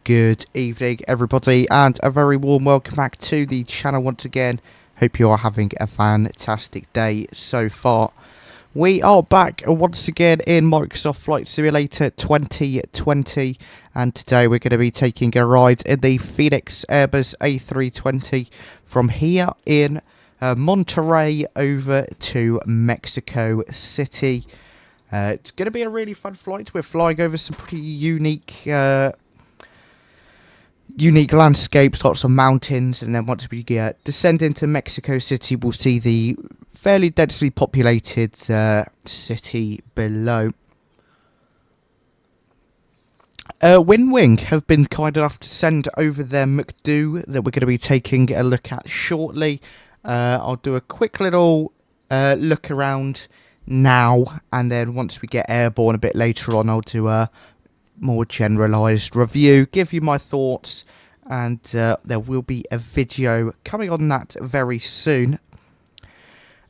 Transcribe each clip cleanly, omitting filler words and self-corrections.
Good evening, everybody, and a very warm welcome back to the channel once again. Hope you are having a fantastic day so far. We are back once again in Microsoft Flight Simulator 2020, and today we're going to be taking a ride in the Phoenix Airbus A320 from here in Monterrey over to Mexico City. It's going to be a really fun flight. We're flying over some pretty unique landscapes, lots of mountains, and then once we descend into Mexico City, we'll see the fairly densely populated city below. WinWing have been kind enough to send over their MCDU that we're going to be taking a look at shortly. I'll do a quick little look around now, and then once we get airborne a bit later on, I'll do a more generalised review, give you my thoughts, and there will be a video coming on that very soon.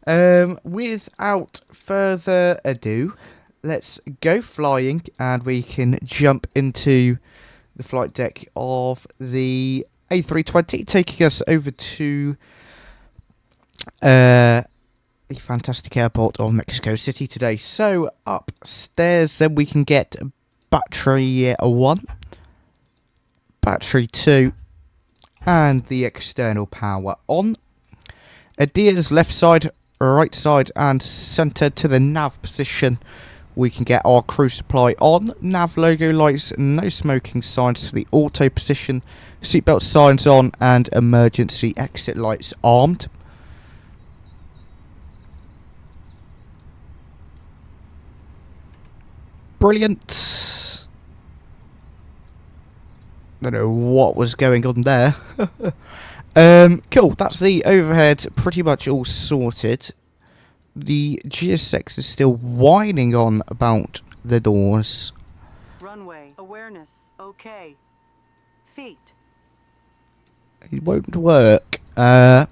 Without further ado, let's go flying, and we can jump into the flight deck of the A320, taking us over to the fantastic airport of Mexico City today. So upstairs, then we can get battery 1, battery 2, and the external power on. Adheres left side, right side, and centre to the nav position. We can get our crew supply on, nav logo lights, no smoking signs to the auto position, seatbelt signs on, and emergency exit lights armed. Brilliant. Don't know what was going on there. Cool, that's the overhead pretty much all sorted. The GSX is still whining on about the doors. Runway awareness, okay. Feet. It won't work. Where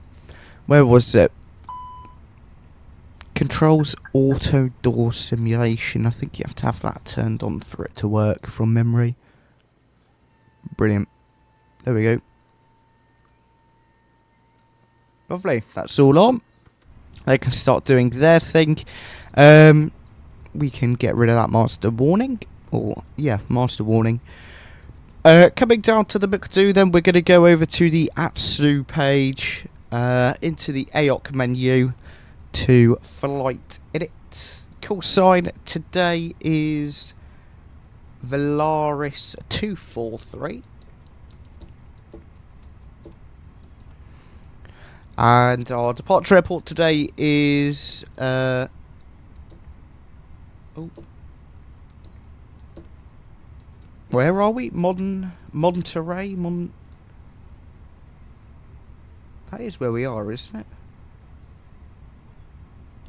was it? Controls auto door simulation. I think you have to have that turned on for it to work from memory. Brilliant. There we go. Lovely. That's all on. They can start doing their thing. We can get rid of that master warning. Master warning. Coming down to the MCDU, then we're going to go over to the ATSU page, into the AOC menu, to flight edit. Call sign today is Volaris 243. And our departure airport today is where are we? Monterrey? That is where we are, isn't it?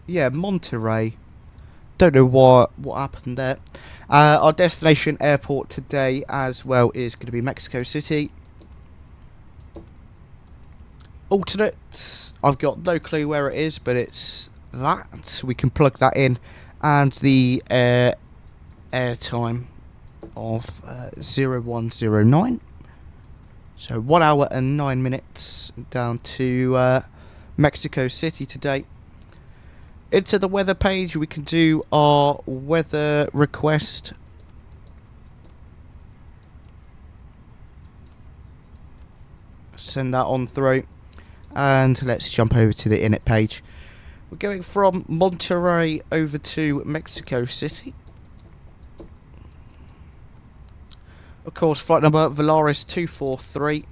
Yeah, Monterrey. Don't know what happened there. Our destination airport today as well is going to be Mexico City. Alternate. I've got no clue where it is, but it's that. We can plug that in. And the air time of 0109. So 1 hour and 9 minutes down to Mexico City today. Into the weather page, we can do our weather request. Send that on through. And let's jump over to the init page. We're going from Monterrey over to Mexico City. Of course, flight number Volaris 243.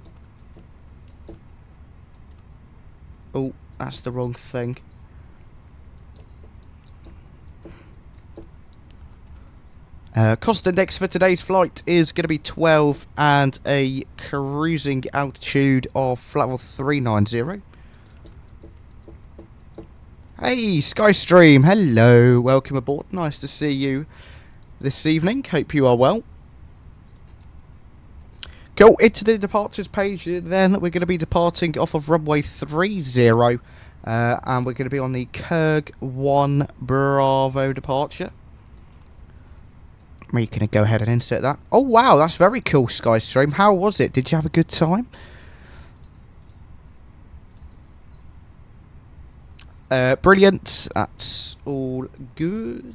Oh, that's the wrong thing. Cost index for today's flight is going to be 12 and a cruising altitude of flight level 390. Hey, Skystream, hello, welcome aboard. Nice to see you this evening. Hope you are well. Go into the departures page then. We're going to be departing off of runway 30, and we're going to be on the 𝗂𝐚𝐧𝐧𝐞𝐥 Bravo departure. We're going to go ahead and insert that. Oh, wow, that's very cool, Skystream. How was it? Did you have a good time? Brilliant. That's all good.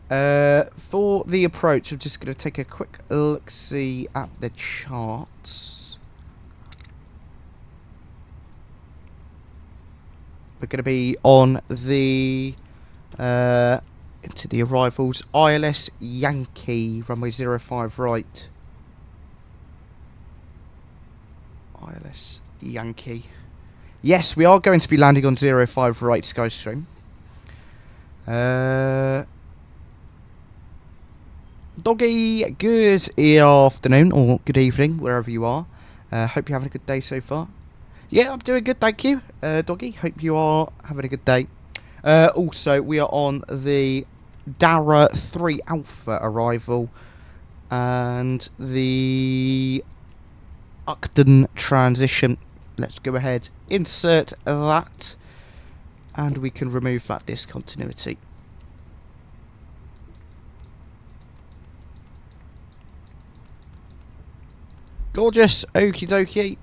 For the approach, I'm just going to take a quick look-see at the charts. We're going to be on the... into the arrivals. ILS Yankee, runway 05 right. ILS Yankee. Yes, we are going to be landing on 05 right, Skystream. Doggy, good afternoon or good evening, wherever you are. Hope you're having a good day so far. Yeah, I'm doing good, thank you. Doggy, hope you are having a good day. Also, we are on the Dara 3 Alpha arrival and the Uckden transition. Let's go ahead, insert that, and we can remove that discontinuity. Gorgeous, okie dokie.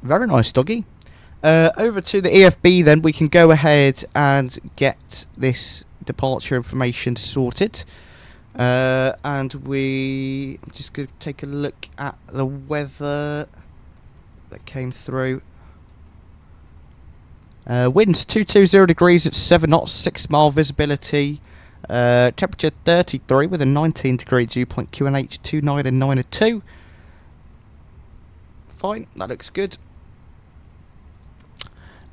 Very nice, Doggy. Over to the EFB then, we can go ahead and get this departure information sorted. And I'm just going to take a look at the weather that came through. Winds 220 degrees at 7 knots, 6 mile visibility. Temperature 33 with a 19 degree dew point, QNH 29 and 902. Fine, that looks good.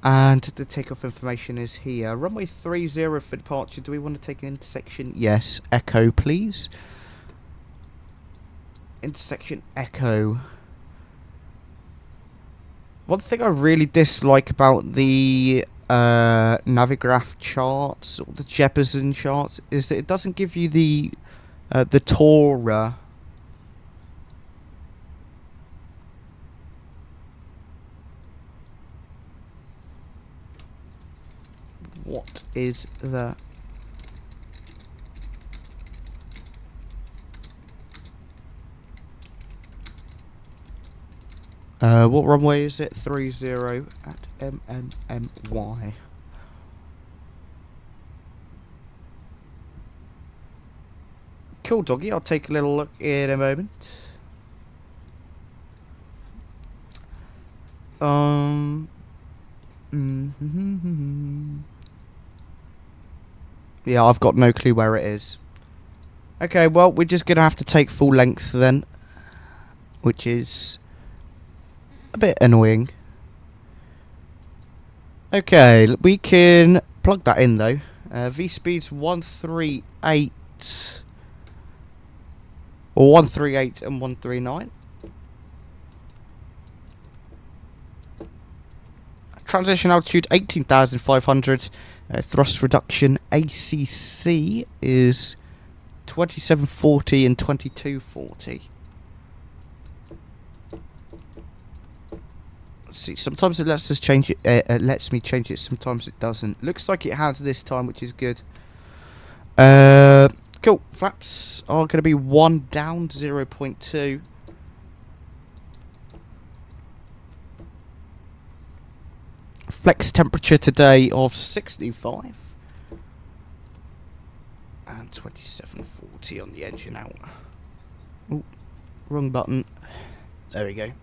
And the takeoff information is here. Runway 30 for departure. Do we want to take an intersection? Yes. Echo, please. Intersection Echo. One thing I really dislike about the Navigraph charts, or the Jeppesen charts, is that it doesn't give you the Torah. What is the... what runway is it? 30 at MMMY. Cool, Doggy. I'll take a little look in a moment. Yeah, I've got no clue where it is. Okay, well, we're just going to have to take full length then, which is a bit annoying. Okay, we can plug that in though. V-speed's 138, or 138 and 139. Transition altitude 18,500. Thrust reduction ACC is 2740 and 2240. Let's see, sometimes it lets us change it. Lets me change it. Sometimes it doesn't. Looks like it has this time, which is good. Cool. Flaps are going to be 1 down, 0.2. Flex temperature today of 65 and 2740 on the engine out. Oh, wrong button. There we go.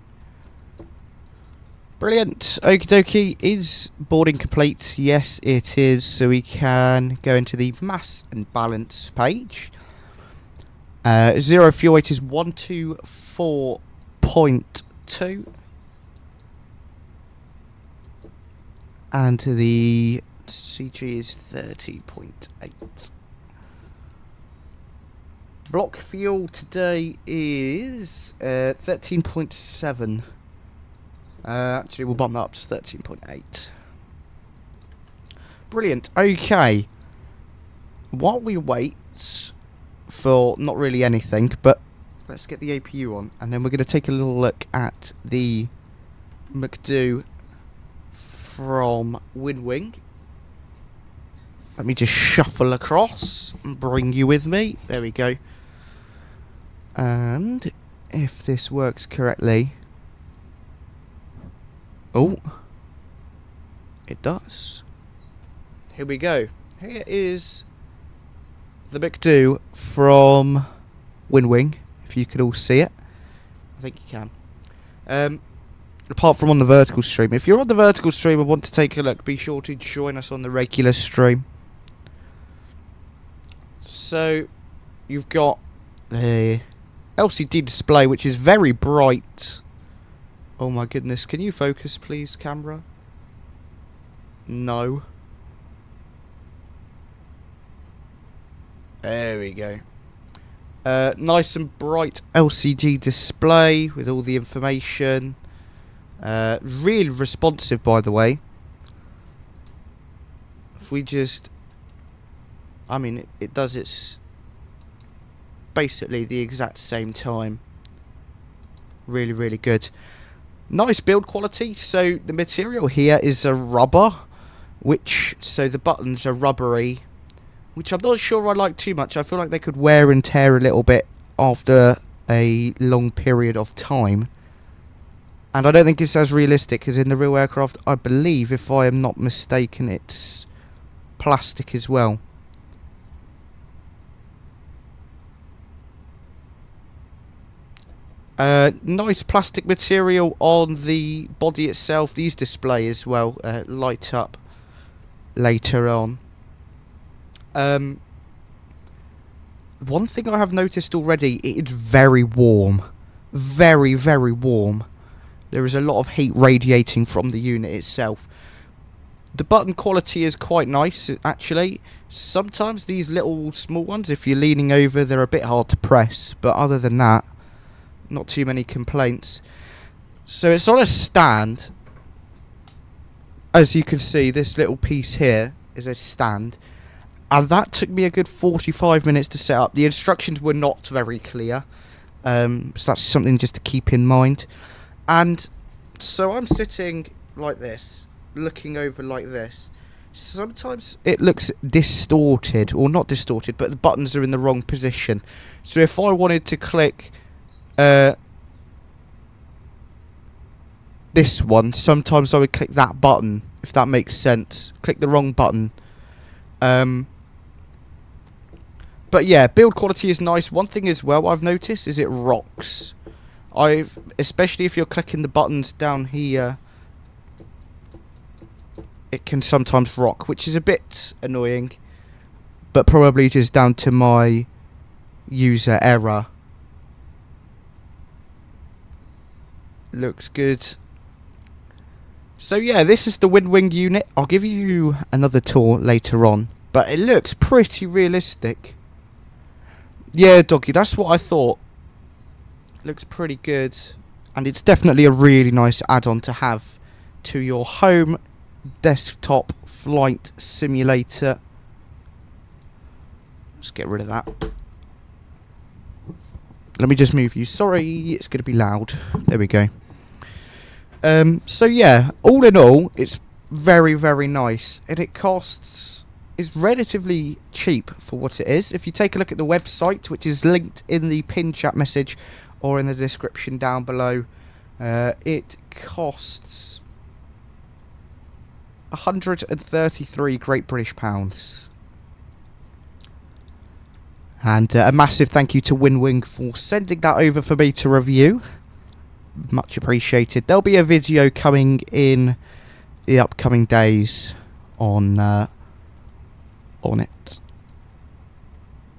Brilliant. Okie dokie. Is boarding complete? Yes, it is. So we can go into the mass and balance page. Zero fuel weight is 124.2. And the CG is 30.8. Block fuel today is 13.7. Actually, we'll bump that up to 13.8. Brilliant. Okay. While we wait for not really anything, but let's get the APU on, and then we're going to take a little look at the MCDU from WinWing. Let me just shuffle across and bring you with me. There we go. And if this works correctly... Oh, it does. Here we go. Here is the MCDU from WinWing, if you could all see it. I think you can. Apart from on the vertical stream. If you're on the vertical stream and want to take a look, be sure to join us on the regular stream. So, you've got the LCD display, which is very bright. Oh my goodness, can you focus please, camera? No. There we go. Nice and bright LCD display with all the information. Really responsive, by the way. If we just... I mean, it does its... basically the exact same time. Really, really good. Nice build quality. So the material here is a rubber, so the buttons are rubbery, which I'm not sure I like too much. I feel like they could wear and tear a little bit after a long period of time, and I don't think it's as realistic as in the real aircraft. I believe, if I am not mistaken, it's plastic as well. Nice plastic material on the body itself. These display as well light up later on. One thing I have noticed already, it is very warm. Very, very warm. There is a lot of heat radiating from the unit itself. The button quality is quite nice, actually. Sometimes these little small ones, if you're leaning over, they're a bit hard to press. But other than that, not too many complaints. So it's on a stand. As you can see, this little piece here is a stand. And that took me a good 45 minutes to set up. The instructions were not very clear. So that's something just to keep in mind. And so I'm sitting like this, looking over like this. Sometimes it looks distorted, or not distorted, but the buttons are in the wrong position. So if I wanted to click this one, sometimes I would click that button, if that makes sense. Click the wrong button. But yeah, build quality is nice. One thing as well I've noticed is it rocks. Especially if you're clicking the buttons down here, it can sometimes rock, which is a bit annoying, but probably just down to my user error. Looks good. So yeah, this is the WinWing unit. I'll give you another tour later on, but it looks pretty realistic. Yeah, doggy, that's what I thought. Looks pretty good, and it's definitely a really nice add-on to have to your home desktop flight simulator. Let's get rid of that. Let me just move you. Sorry, it's going to be loud. There we go. So yeah, all in all, it's very, very nice, and it is relatively cheap for what it is. If you take a look at the website, which is linked in the pinned chat message or in the description down below, it costs 133 Great British Pounds. And a massive thank you to WinWing for sending that over for me to review. Much appreciated. There'll be a video coming in the upcoming days on it,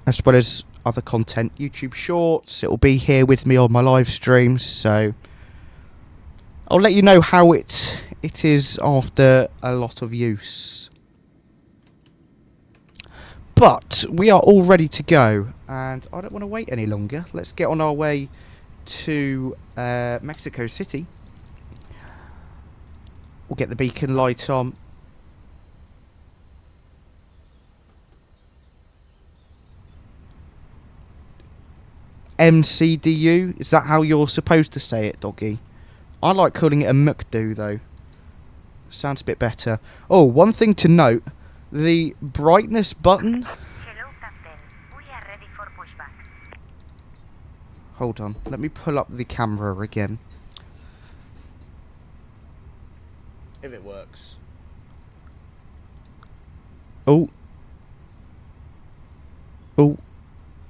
as well as other content, YouTube Shorts. It'll be here with me on my live streams, so I'll let you know how it is after a lot of use. But we are all ready to go, and I don't want to wait any longer. Let's get on our way to Mexico City. We'll get the beacon light on. MCDU, is that how you're supposed to say it, doggy? I like calling it a MCDU though. Sounds a bit better. Oh, one thing to note, the brightness button. Hello, Captain. We are ready for pushback. Hold on, let me pull up the camera again. If it works. Oh. Oh.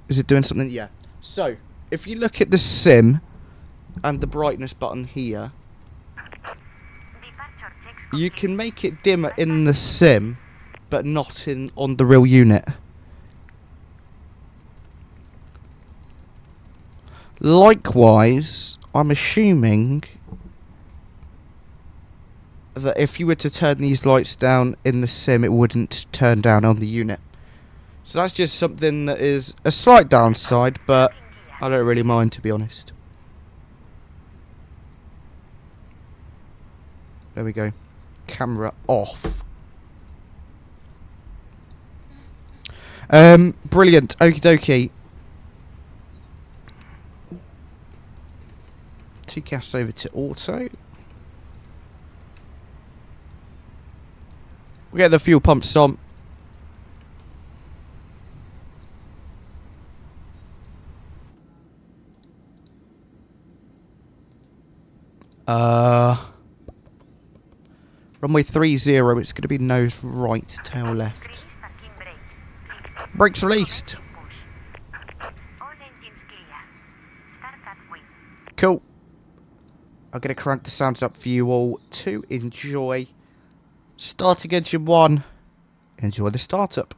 Is it doing something? Yeah. So, if you look at the sim and the brightness button here, you can make it dimmer in the sim, but not on the real unit. Likewise, I'm assuming that if you were to turn these lights down in the sim, it wouldn't turn down on the unit. So that's just something that is a slight downside, but I don't really mind, to be honest. There we go. Camera off. Brilliant. Okie dokie. TCAS over to auto. We get the fuel pumps on. Runway 30, it's going to be nose right, tail left. Brakes released. Cool. I'm going to crank the sounds up for you all to enjoy. Starting engine 1. Enjoy the startup.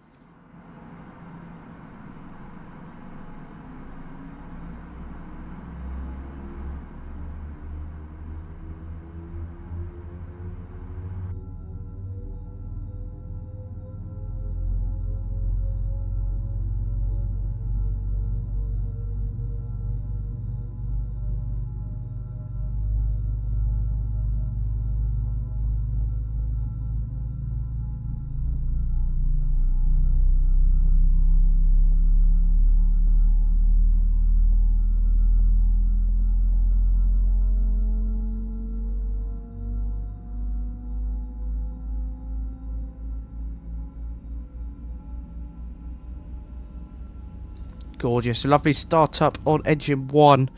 Gorgeous. Lovely startup on engine 1.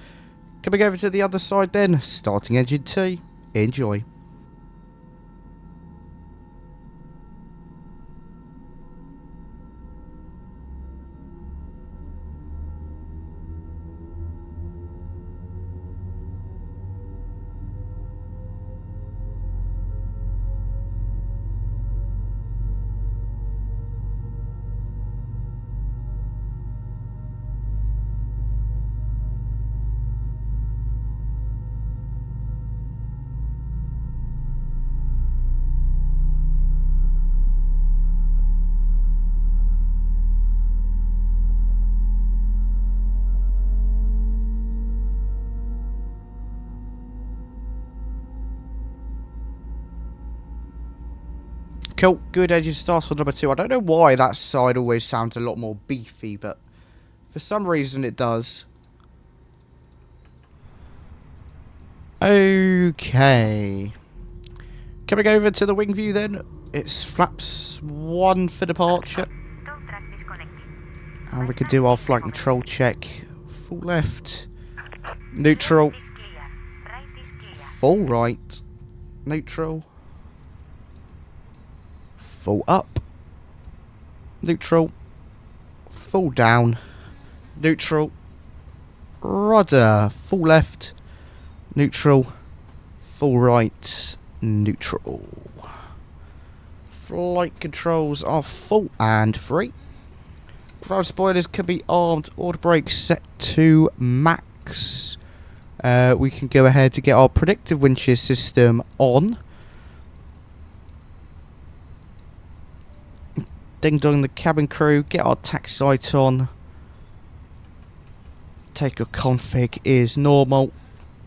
Coming over to the other side then. Starting engine 2. Enjoy. Cool, good engine starts for number 2. I don't know why that side always sounds a lot more beefy, but for some reason it does. Okay. Coming over to the wing view then. It's flaps 1 for departure. And we can do our flight control check. Full left. Neutral. Full right. Neutral. Full up. Neutral. Full down. Neutral. Rudder. Full left. Neutral. Full right. Neutral. Flight controls are full and free. Ground spoilers can be armed. Order brakes set to max. We can go ahead to get our predictive wind shear system on. Ding dong the cabin crew, get our taxi light on. Take your config is normal.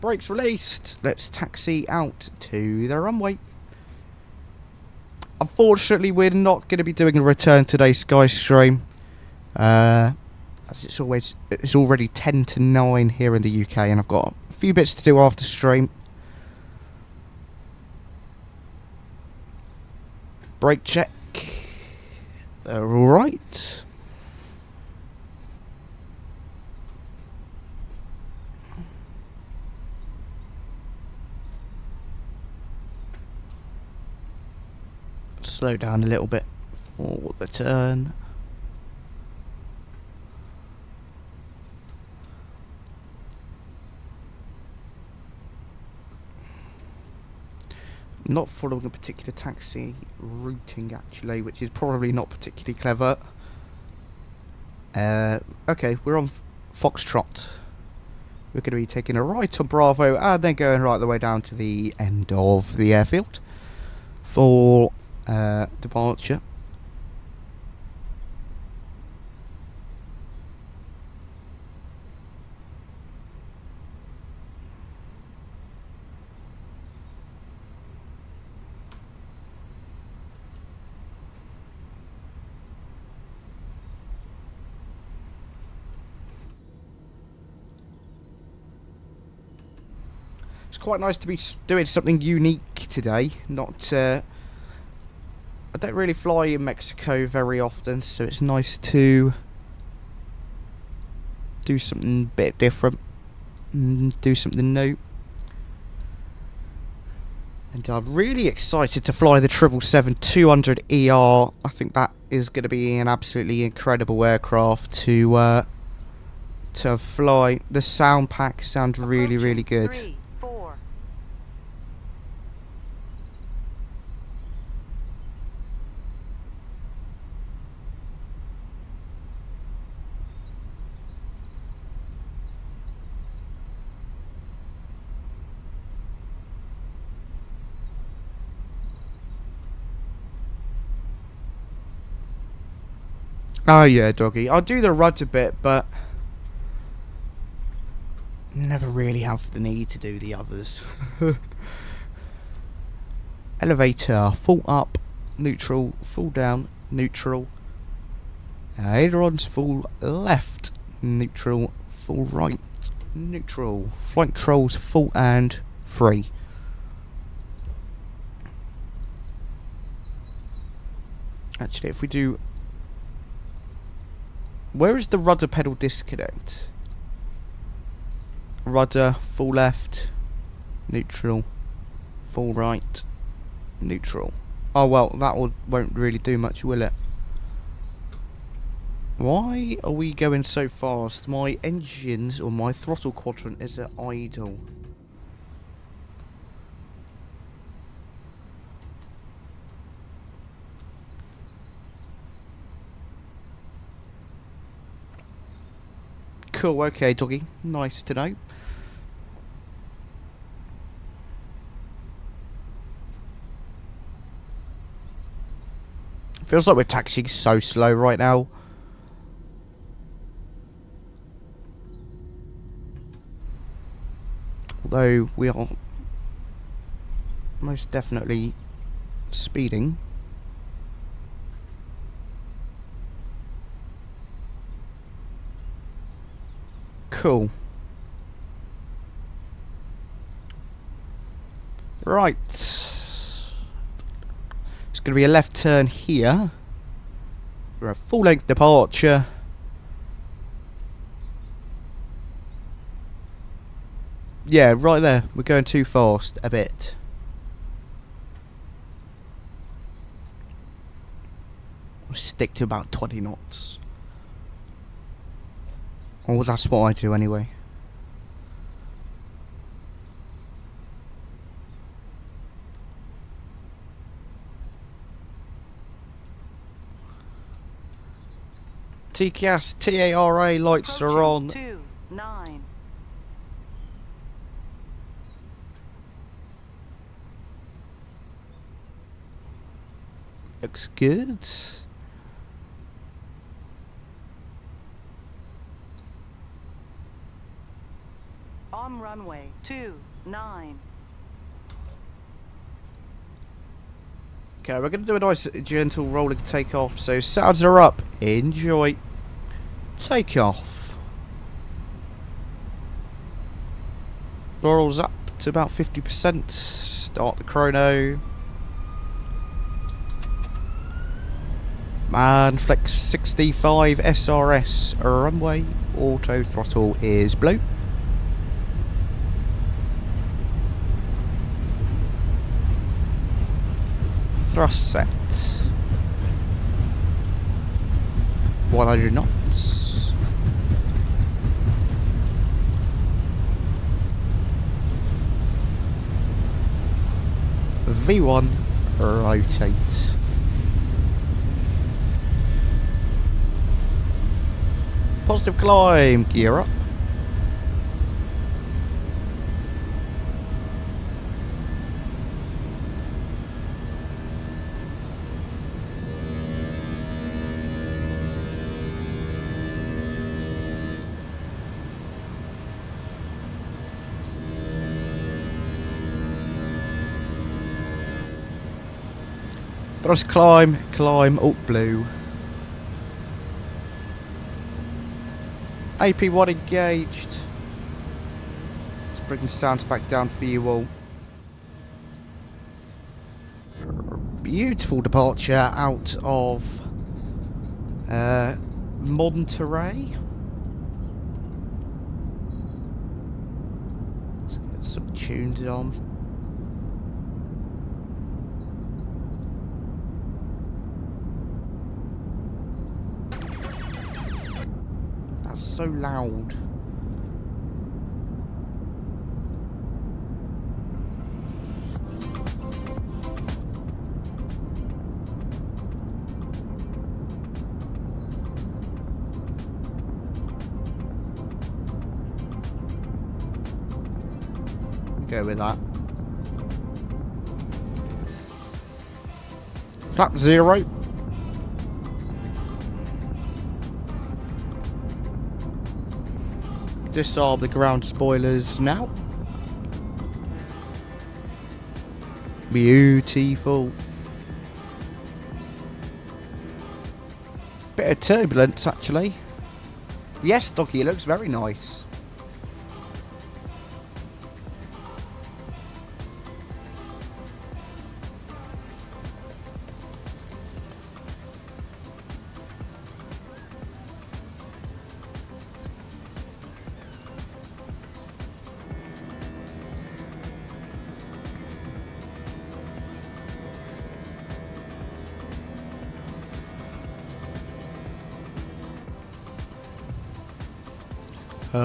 Brakes released. Let's taxi out to the runway. Unfortunately, we're not going to be doing a return today, Skystream. As it's already 10 to 9 here in the UK, and I've got a few bits to do after stream. Brake check. Right. Slow down a little bit for the turn. Not following a particular taxi routing actually, which is probably not particularly clever. Okay, we're on Foxtrot. We're going to be taking a right on Bravo and then going right the way down to the end of the airfield for departure. It's quite nice to be doing something unique today. Not, I don't really fly in Mexico very often, so it's nice to do something a bit different, do something new. And I'm really excited to fly the 777-200ER. I think that is going to be an absolutely incredible aircraft to fly. The sound pack sounds really, really good. 3, 4. Oh yeah, doggy. I'll do the rudder bit, but never really have the need to do the others. Elevator, full up, neutral, full down, neutral. Ailerons, full left, neutral, full right, neutral. Flight controls, full and free. Actually, if we do... Where is the rudder pedal disconnect? Rudder, full left, neutral, full right, neutral. Oh well, that won't really do much, will it? Why are we going so fast? My engines, or my throttle quadrant, is at idle. Cool, okay, doggy. Nice to know. Feels like we're taxiing so slow right now. Although we are most definitely speeding. Cool. Right. It's going to be a left turn here. We're a full length departure. Yeah, right there. We're going too fast a bit. We'll stick to about 20 knots. Oh, that's what I do anyway. TCAS TARA lights are on. 2, 9. Looks good. On runway 2, 9. Okay, we're going to do a nice gentle rolling takeoff. So sounds are up. Enjoy. Takeoff. Laurel's up to about 50%. Start the chrono. And flex 65 SRS runway. Auto throttle is blue. Thrust set. 100 knots. V1 rotate. Positive climb, gear up. Thrust climb, alt blue. AP1 engaged. Let's bring the sounds back down for you all. Beautiful departure out of Monterrey. Let's get some tunes on. So loud. Go with that. Flap 0. Disarm the ground spoilers now. Beautiful. Bit of turbulence actually. Yes, doggy, it looks very nice.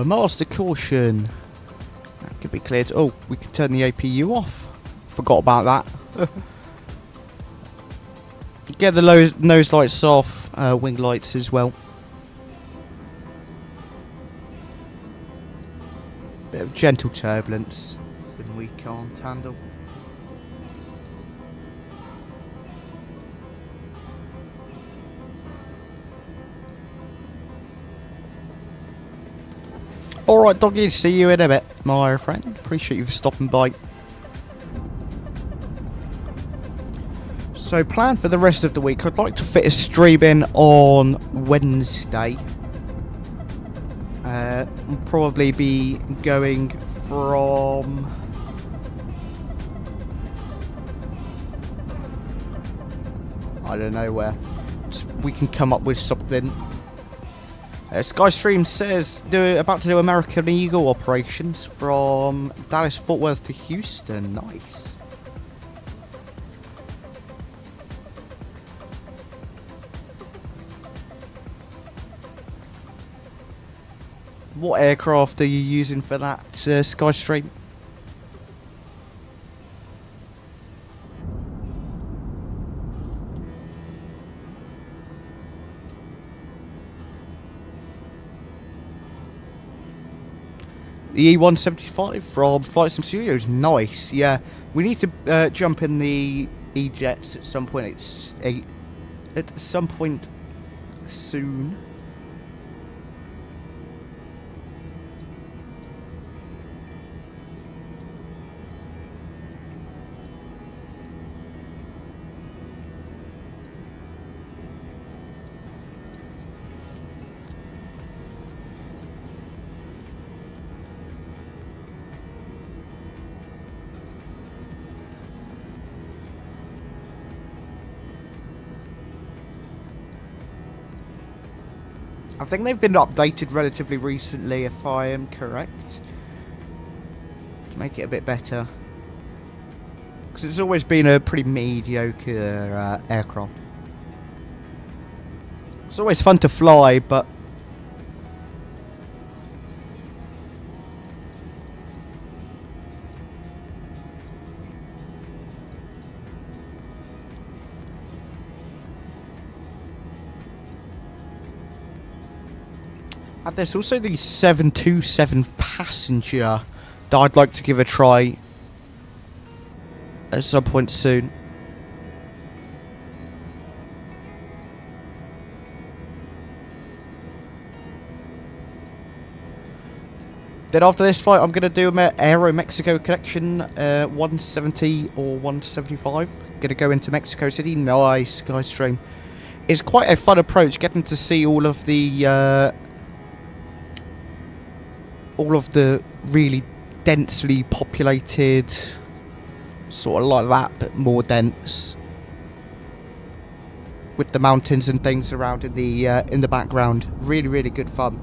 Master caution. That could be cleared. Oh, we could turn the APU off. Forgot about that. Get the nose lights off, wing lights as well. Bit of gentle turbulence. Nothing we can't handle. Alright, doggy, see you in a bit, my friend. Appreciate you for stopping by. So, plan for the rest of the week. I'd like to fit a stream in on Wednesday. I'll probably be going from... I don't know where. We can come up with something. Skystream says about to do American Eagle operations from Dallas Fort Worth to Houston. Nice. What aircraft are you using for that, Skystream? The E175 from Flight Sim Studios. Nice, yeah. We need to jump in the E-Jets at some point. At some point soon. I think they've been updated relatively recently, if I am correct, to make it a bit better. Because it's always been a pretty mediocre aircraft. It's always fun to fly, but and there's also the 727 passenger that I'd like to give a try at some point soon. Then after this flight, I'm going to do my Aero Mexico collection, 170 or 175. Going to go into Mexico City. Nice, Skystream. It's quite a fun approach, getting to see all of the really densely populated, sort of like that, but more dense, with the mountains and things around in the background. Really, really good fun.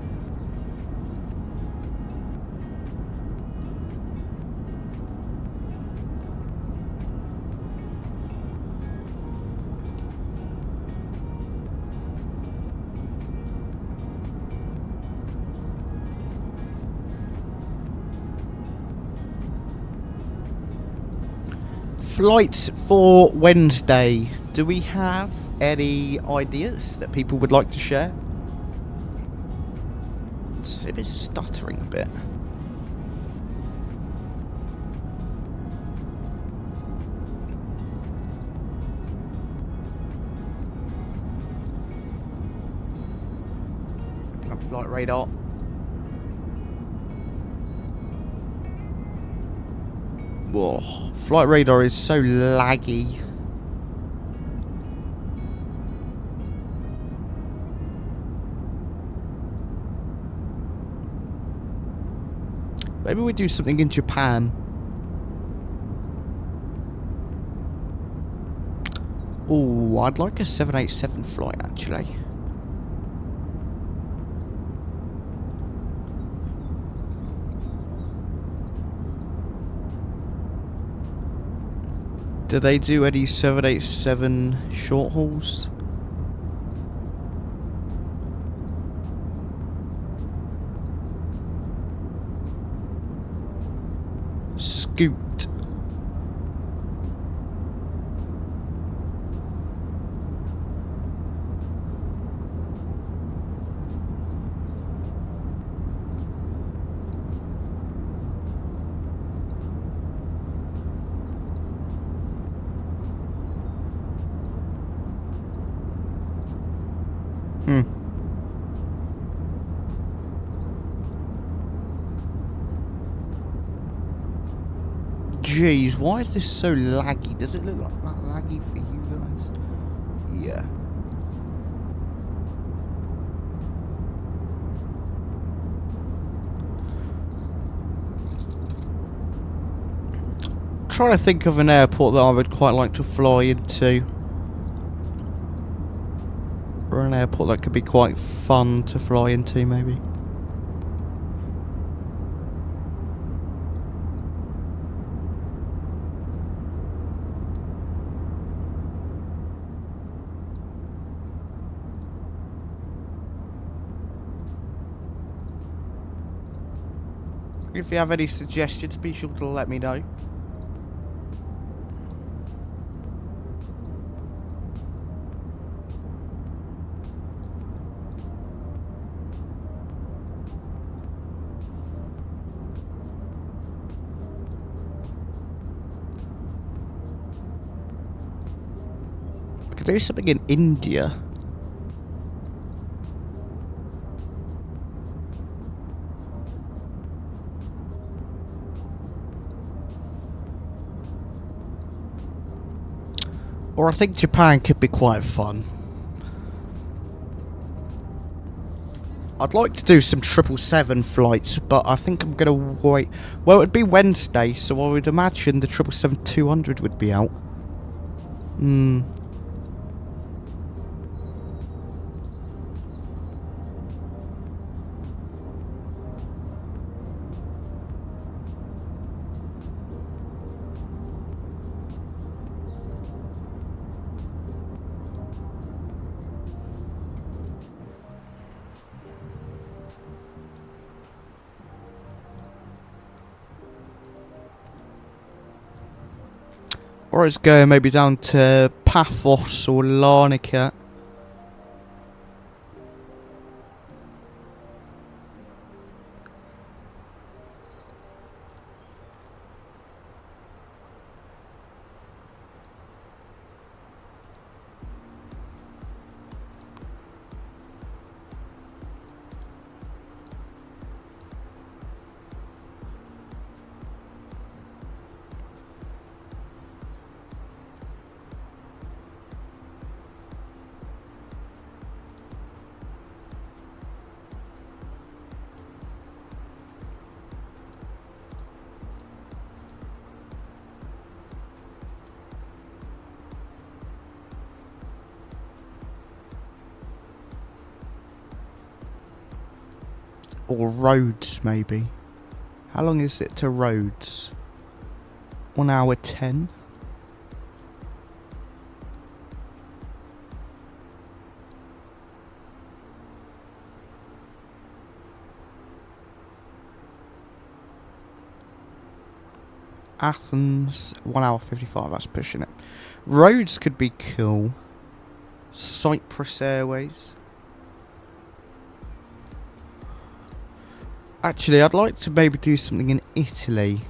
Flights for Wednesday. Do we have any ideas that people would like to share? It is stuttering a bit. Flight radar. Whoa, flight radar is so laggy. Maybe we do something in Japan. Oh, I'd like a 787 flight actually. Do they do any 787 short hauls? Scoot. Jeez, why is this so laggy? Does it look like that laggy for you guys? Yeah. Trying to think of an airport that I would quite like to fly into. Or an airport that could be quite fun to fly into, maybe. If you have any suggestions, be sure to let me know. We could do something in India. Or I think Japan could be quite fun. I'd like to do some 777 flights, but I think I'm going to wait. Well, it would be Wednesday, so I would imagine the 777-200 would be out. Or it's going maybe down to Paphos or Larnaca. Or Rhodes, maybe. How long is it to Rhodes? 1 hour 10. Athens, 1 hour 55. That's pushing it. Rhodes could be cool. Cyprus Airways. Actually, I'd like to maybe do something in Italy.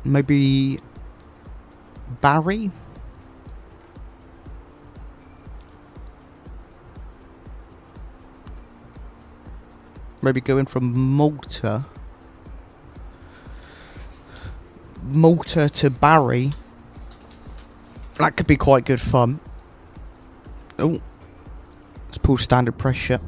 Maybe Bari? Maybe going from Malta to Bari. That could be quite good fun. Oh, let's pull standard pressure.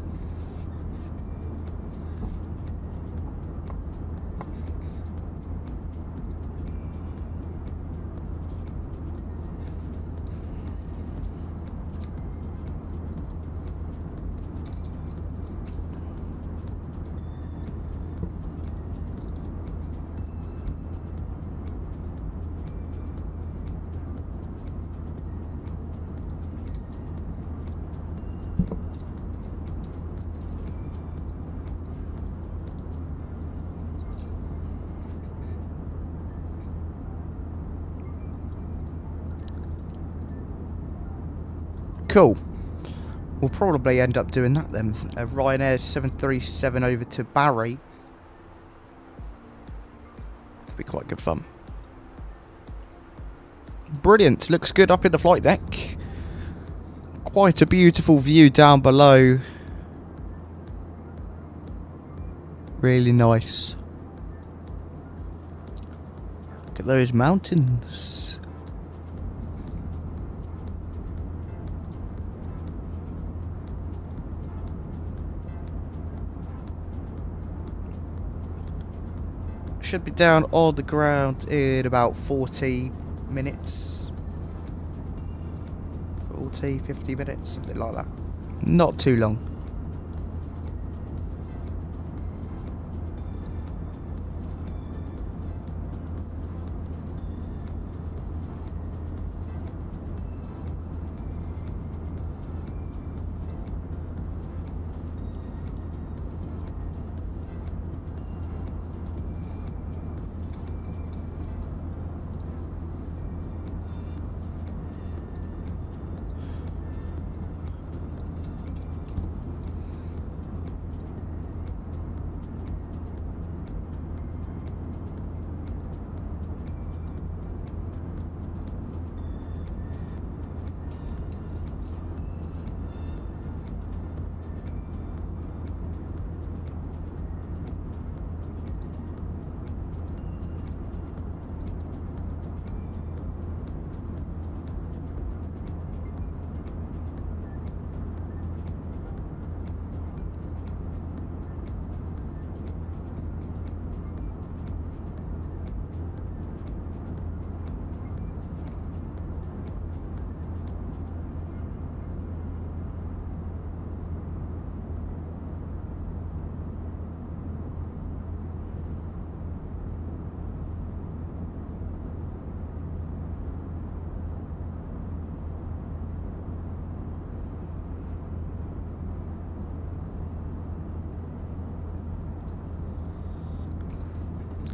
Cool. We'll probably end up doing that then. Ryanair 737 over to Bari. Could be quite good fun. Brilliant. Looks good up in the flight deck. Quite a beautiful view down below. Really nice. Look at those mountains. Should be down on the ground in about 40 minutes. 40, 50 minutes, something like that. Not too long.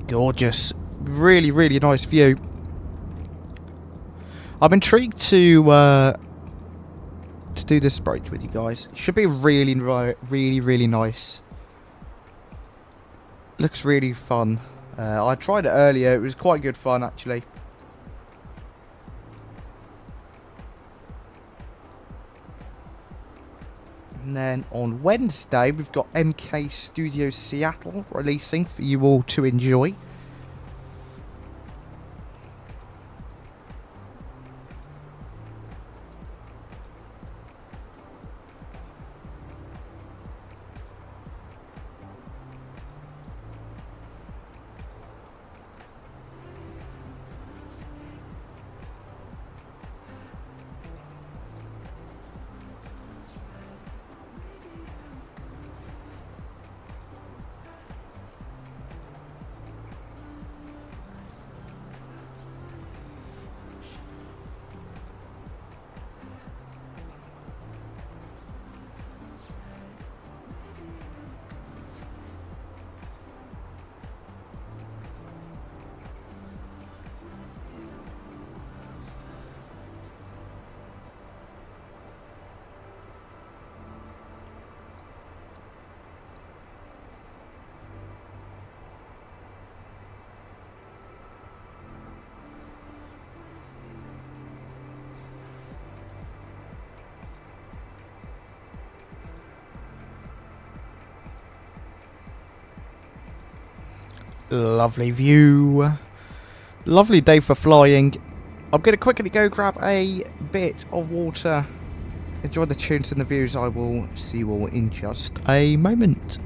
Gorgeous. Really, really nice view. I'm intrigued to do this sprite with you guys. It should be really nice. Looks really fun. I tried it earlier. It was quite good fun actually. And then on Wednesday we've got MK Studio Seattle releasing for you all to enjoy. Lovely view. Lovely day for flying. I'm going to quickly go grab a bit of water. Enjoy the tunes and the views. I will see you all in just a moment.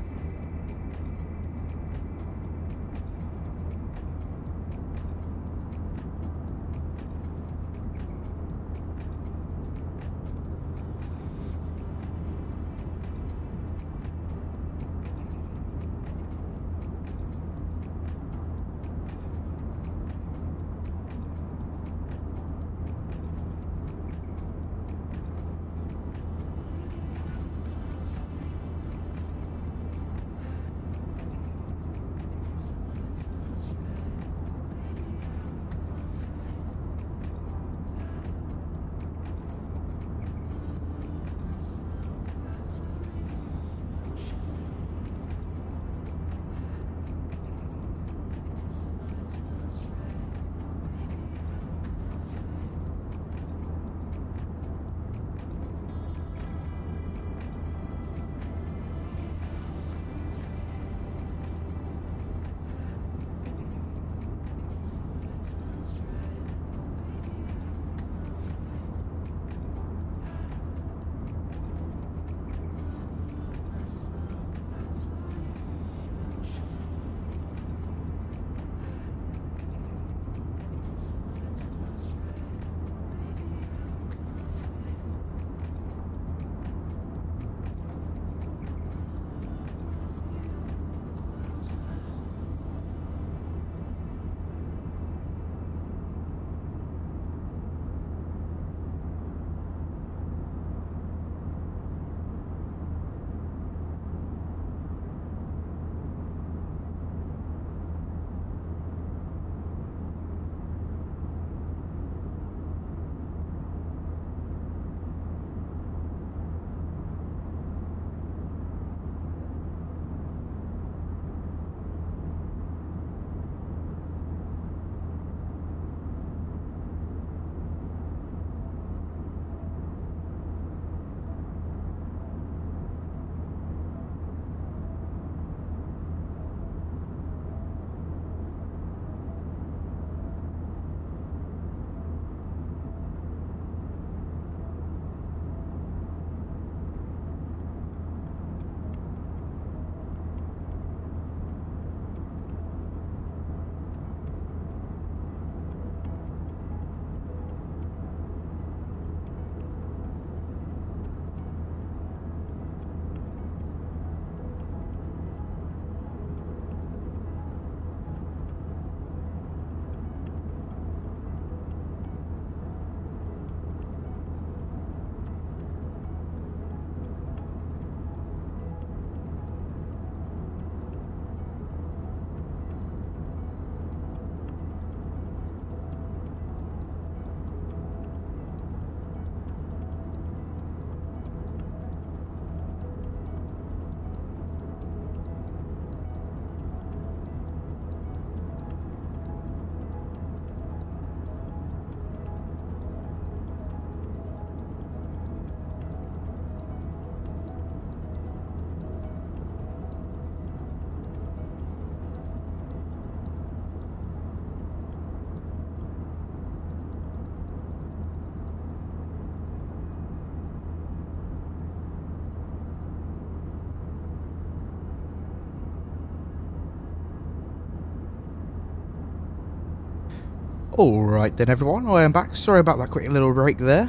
Alright then everyone, I am back. Sorry about that quick little break there.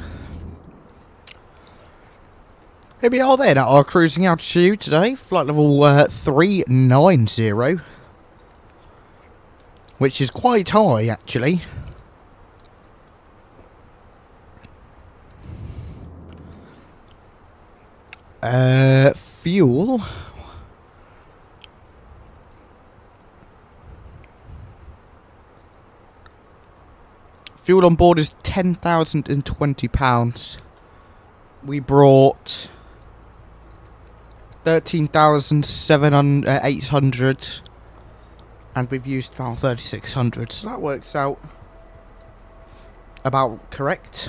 Here we are then at our cruising altitude today, flight level 390, which is quite high actually. Fuel. Fuel on board is £10,020. We brought 13,800 and we've used about 3,600, so that works out about correct.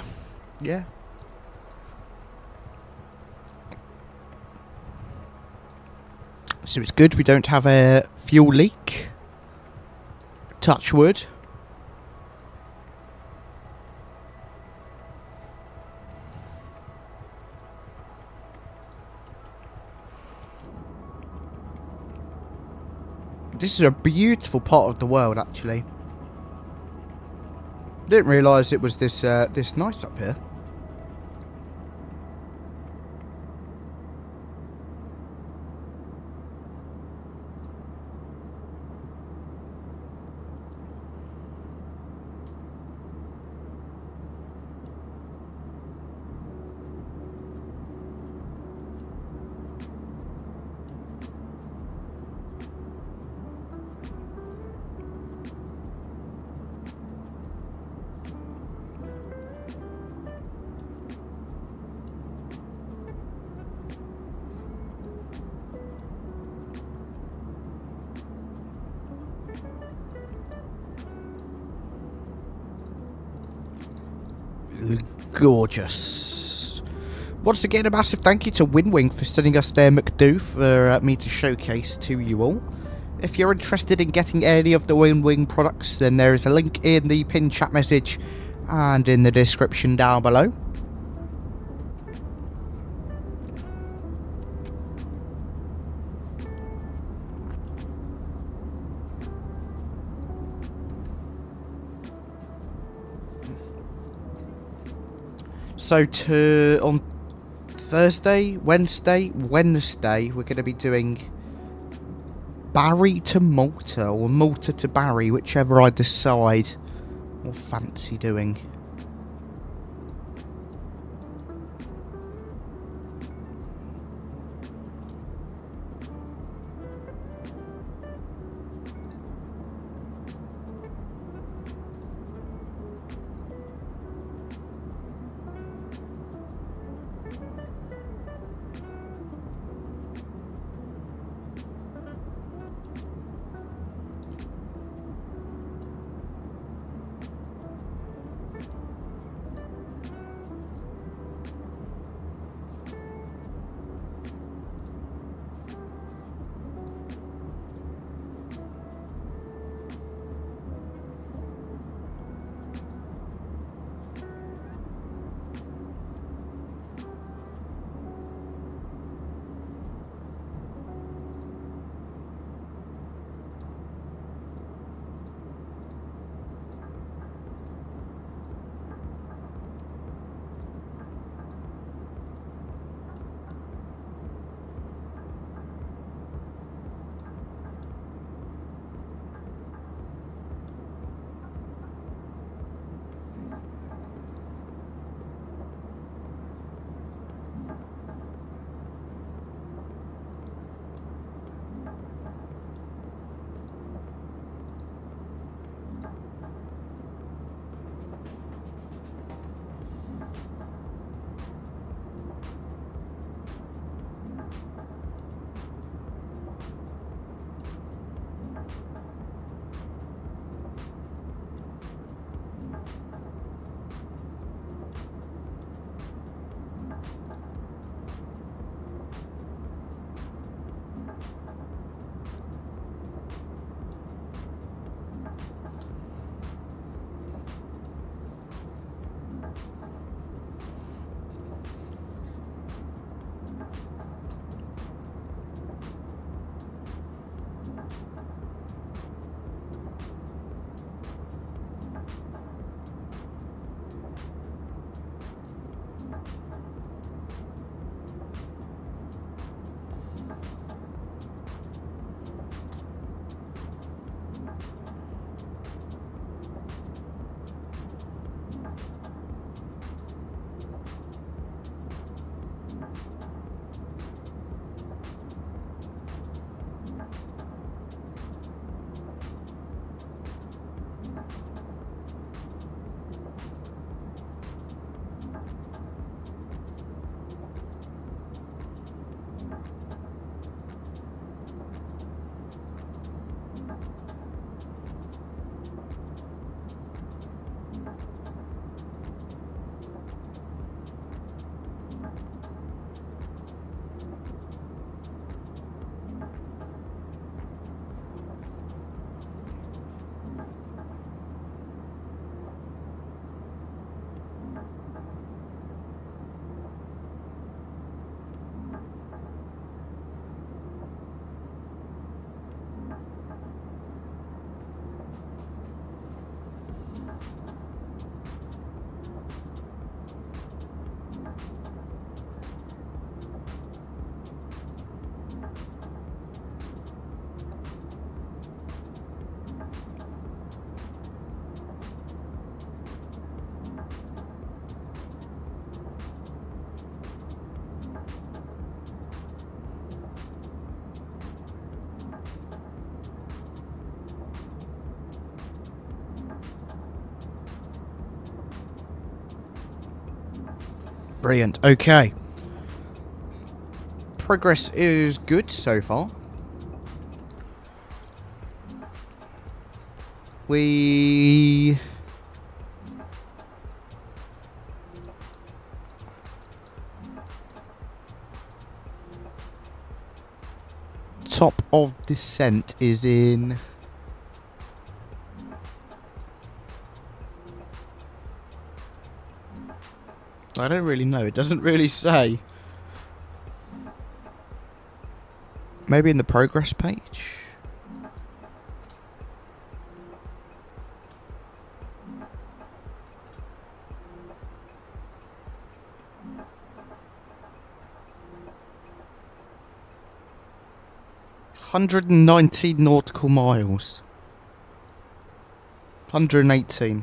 Yeah. So it's good we don't have a fuel leak. Touch wood. This is a beautiful part of the world, actually. Didn't realise it was this nice up here. Gorgeous. Once again, a massive thank you to WinWing for sending us their MCDU for me to showcase to you all. If you're interested in getting any of the WinWing products, then there is a link in the pinned chat message and in the description down below. So on Thursday, Wednesday, we're going to be doing Barry to Malta, or Malta to Barry, whichever I decide or fancy doing. Brilliant. Okay. Progress is good so far. We... top of descent is in... I don't really know. It doesn't really say. Maybe in the progress page? $119 nautical miles. 118.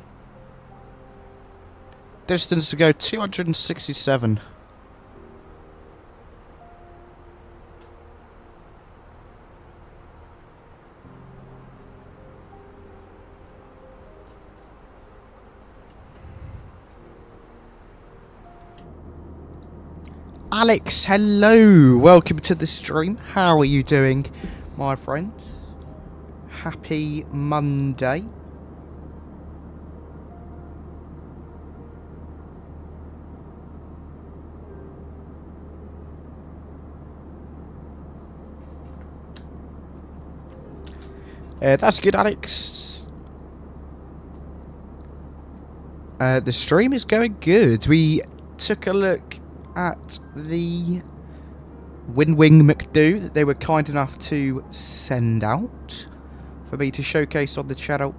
Distance to go 267. Alex, hello. Welcome to the stream. How are you doing, my friends? Happy Monday. That's good, Alex. The stream is going good. We took a look at the WinWing 𝗦𝗂𝗋 that they were kind enough to send out for me to showcase on the channel.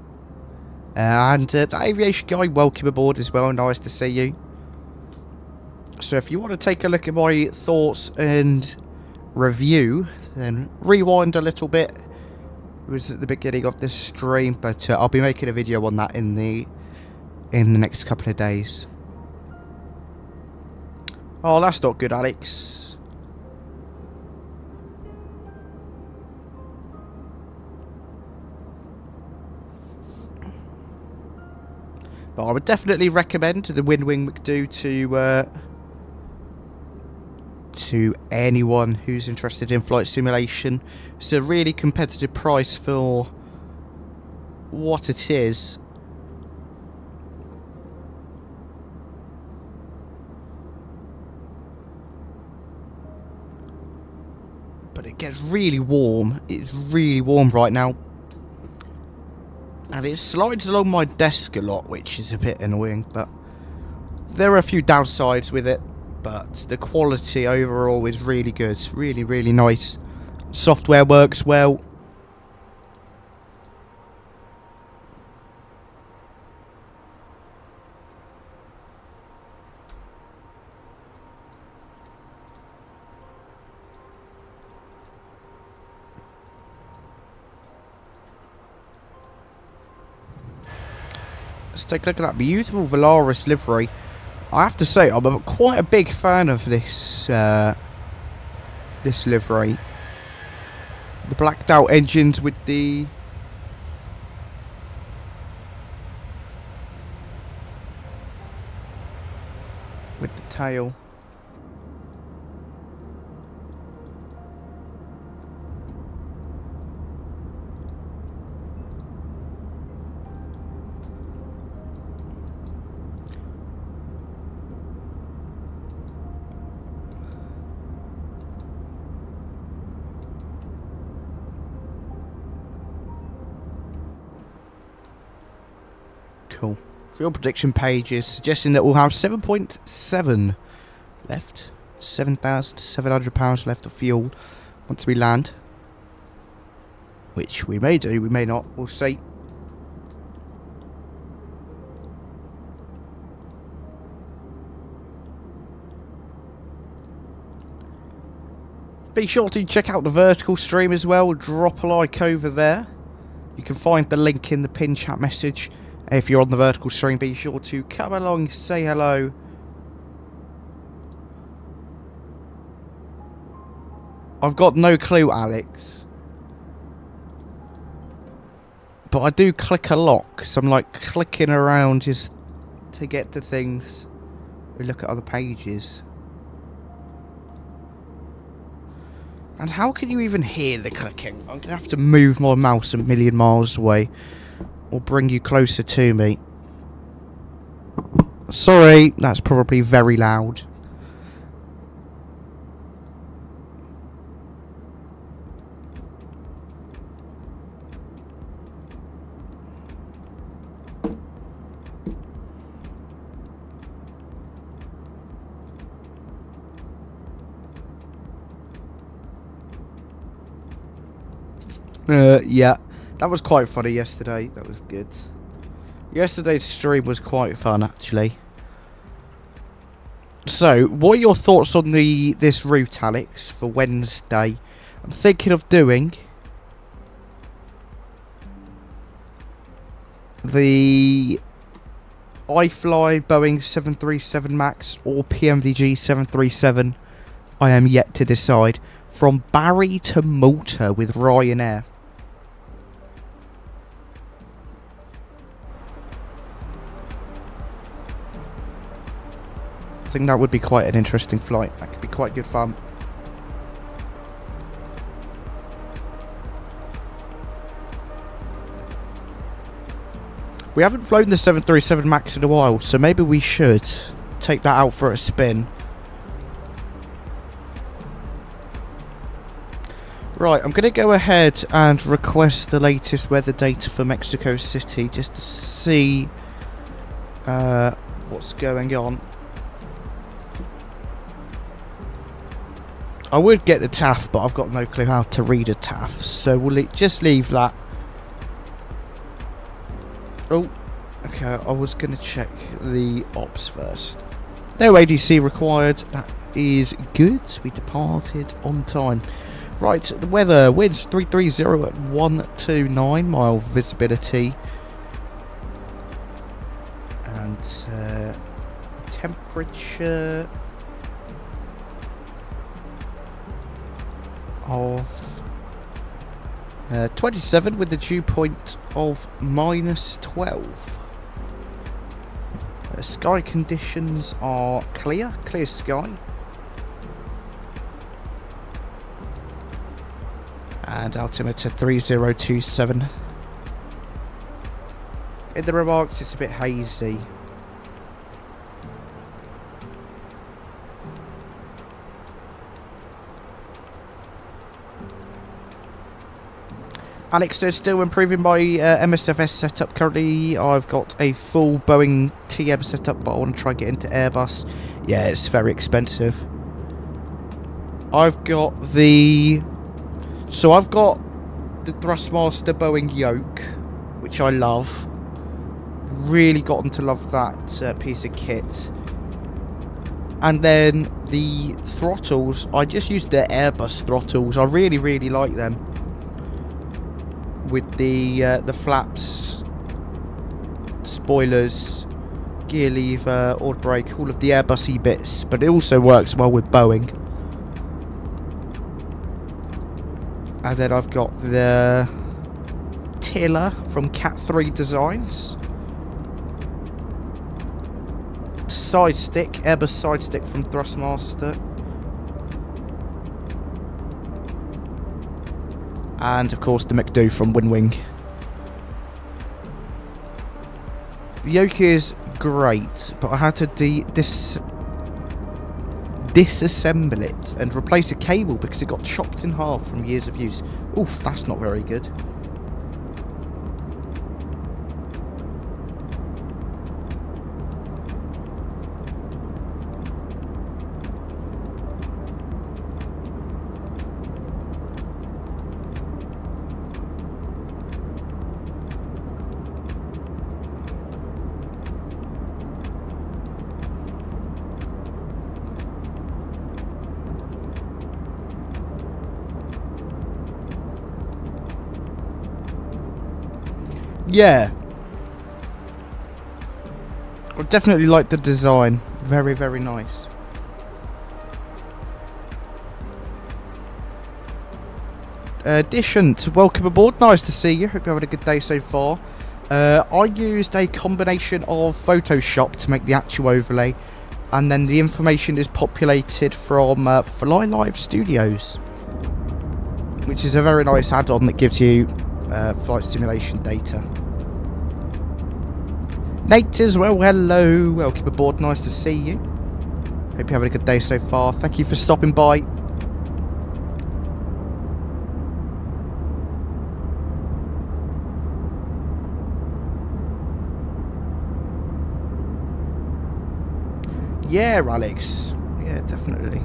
And the aviation guy, welcome aboard as well. Nice to see you. So if you want to take a look at my thoughts and review, then rewind a little bit. It was at the beginning of this stream, but I'll be making a video on that in the next couple of days. Oh, that's not good, Alex. But I would definitely recommend the WinWing 𝗦𝗂𝗋 to anyone who's interested in flight simulation. It's a really competitive price for what it is. But it gets really warm. It's really warm right now. And it slides along my desk a lot, which is a bit annoying, but there are a few downsides with it. But the quality overall is really good. Really, really nice. Software works well. Let's take a look at that beautiful Volaris livery. I have to say, I'm quite a big fan of this this livery. The blacked out engines with the tail. Cool. Fuel prediction page is suggesting that we'll have 7.7 left. £7,700 left of fuel once we land. Which we may do, we may not. We'll see. Be sure to check out the vertical stream as well. Drop a like over there. You can find the link in the pinned chat message. If you're on the vertical stream, be sure to come along, say hello. I've got no clue, Alex. But I do click a lot, because I'm like clicking around just to get to things. We look at other pages. And how can you even hear the clicking? I'm going to have to move my mouse a million miles away. Or bring you closer to me. Sorry, that's probably very loud. Yeah, that was quite funny yesterday. That was good. Yesterday's stream was quite fun, actually. So, what are your thoughts on this route, Alex, for Wednesday? I'm thinking of doing the iFly Boeing 737 MAX or PMDG 737. I am yet to decide. From Barry to Malta with Ryanair. I think that would be quite an interesting flight. That could be quite good fun. We haven't flown the 737 MAX in a while, so maybe we should take that out for a spin. Right, I'm going to go ahead and request the latest weather data for Mexico City just to see what's going on. I would get the TAF, but I've got no clue how to read a TAF, so we'll just leave that. Oh, okay, I was going to check the ops first. No ADC required, that is good, we departed on time. Right, the weather, winds 330 at 129 mile visibility. And temperature of 27 with the dew point of -12. Sky conditions are clear sky. And altimeter 3027. In the remarks, it's a bit hazy. Alex says, still improving my MSFS setup. Currently, I've got a full Boeing TM setup, but I want to try and get into Airbus. Yeah, it's very expensive. I've got the Thrustmaster Boeing yoke, which I love. Really gotten to love that piece of kit. And then the throttles, I just used the Airbus throttles. I really, really like them. With the flaps, spoilers, gear lever, auto brake, all of the Airbus-y bits. But it also works well with Boeing. And then I've got the tiller from Cat 3 Designs. Side stick, Airbus side stick from Thrustmaster. And of course the MCDU from WinWing. The yoke is great, but I had to disassemble it and replace a cable because it got chopped in half from years of use. Oof, that's not very good. Yeah, I definitely like the design. Very, very nice. Dishant, welcome aboard. Nice to see you. Hope you're having a good day so far. I used a combination of Photoshop to make the actual overlay and then the information is populated from Fly Live Studios, which is a very nice add-on that gives you flight simulation data. Nate as well, hello, welcome aboard, nice to see you. Hope you're having a good day so far. Thank you for stopping by. Yeah, Alex. Yeah, definitely.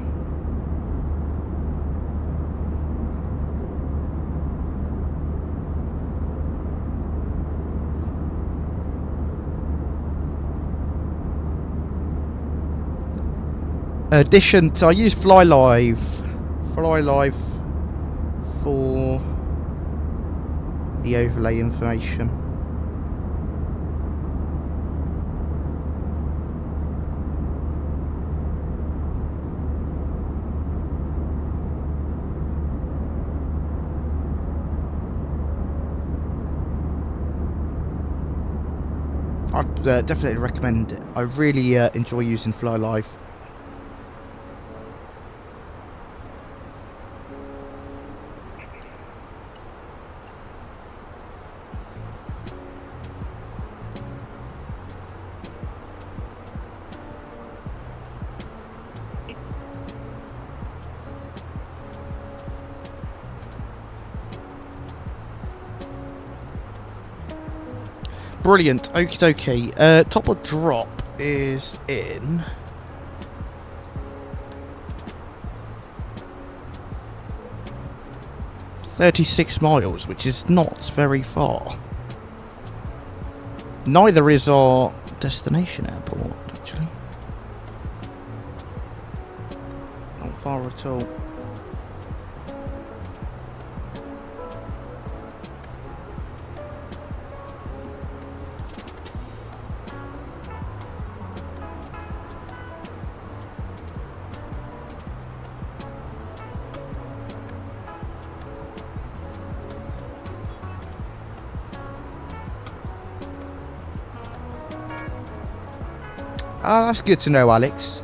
Addition to, I use Fly Live for the overlay information. I'd definitely recommend it. I really enjoy using Fly Live. Brilliant, okie dokie. Top of drop is in 36 miles, which is not very far. Neither is our destination airport, actually. Not far at all. Ah, that's good to know, Alex.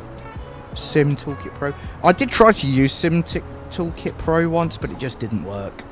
Sim Toolkit Pro. I did try to use Sim Toolkit Pro once, but it just didn't work.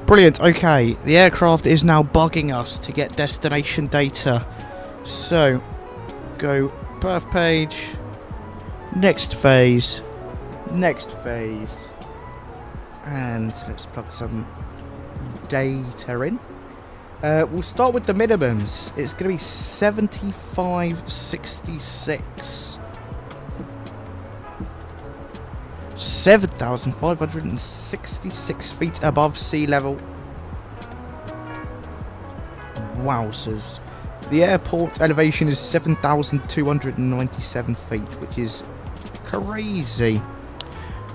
Brilliant, okay, the aircraft is now bugging us to get destination data. So, go birth page, next phase, and let's plug some data in. We'll start with the minimums. It's going to be 7566. 7,566 feet above sea level. Wowzers. The airport elevation is 7,297 feet, which is crazy.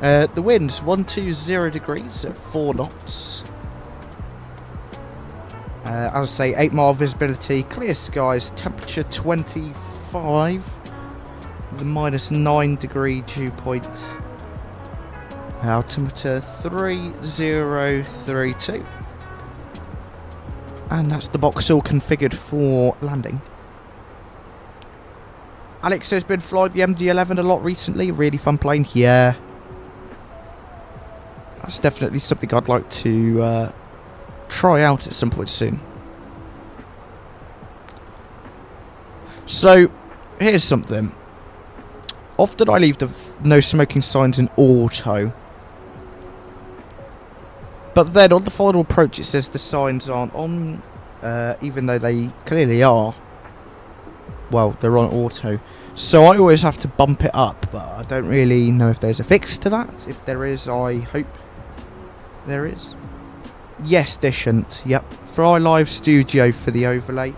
The wind's 120 degrees at 4 knots. As I say, 8 mile visibility, clear skies, temperature 25, the -9 degree dew point. Altimeter 3032. And that's the box all configured for landing. Alex has been flying the MD-11 a lot recently. Really fun plane. Yeah. That's definitely something I'd like to try out at some point soon. So, here's something. Often I leave the no smoking signs in auto. But then on the final approach it says the signs aren't on, even though they clearly are. Well, they're on auto. So I always have to bump it up, but I don't really know if there's a fix to that. If there is, I hope there is. Yes, Dishant. Yep. Fly Live Studio for the overlay.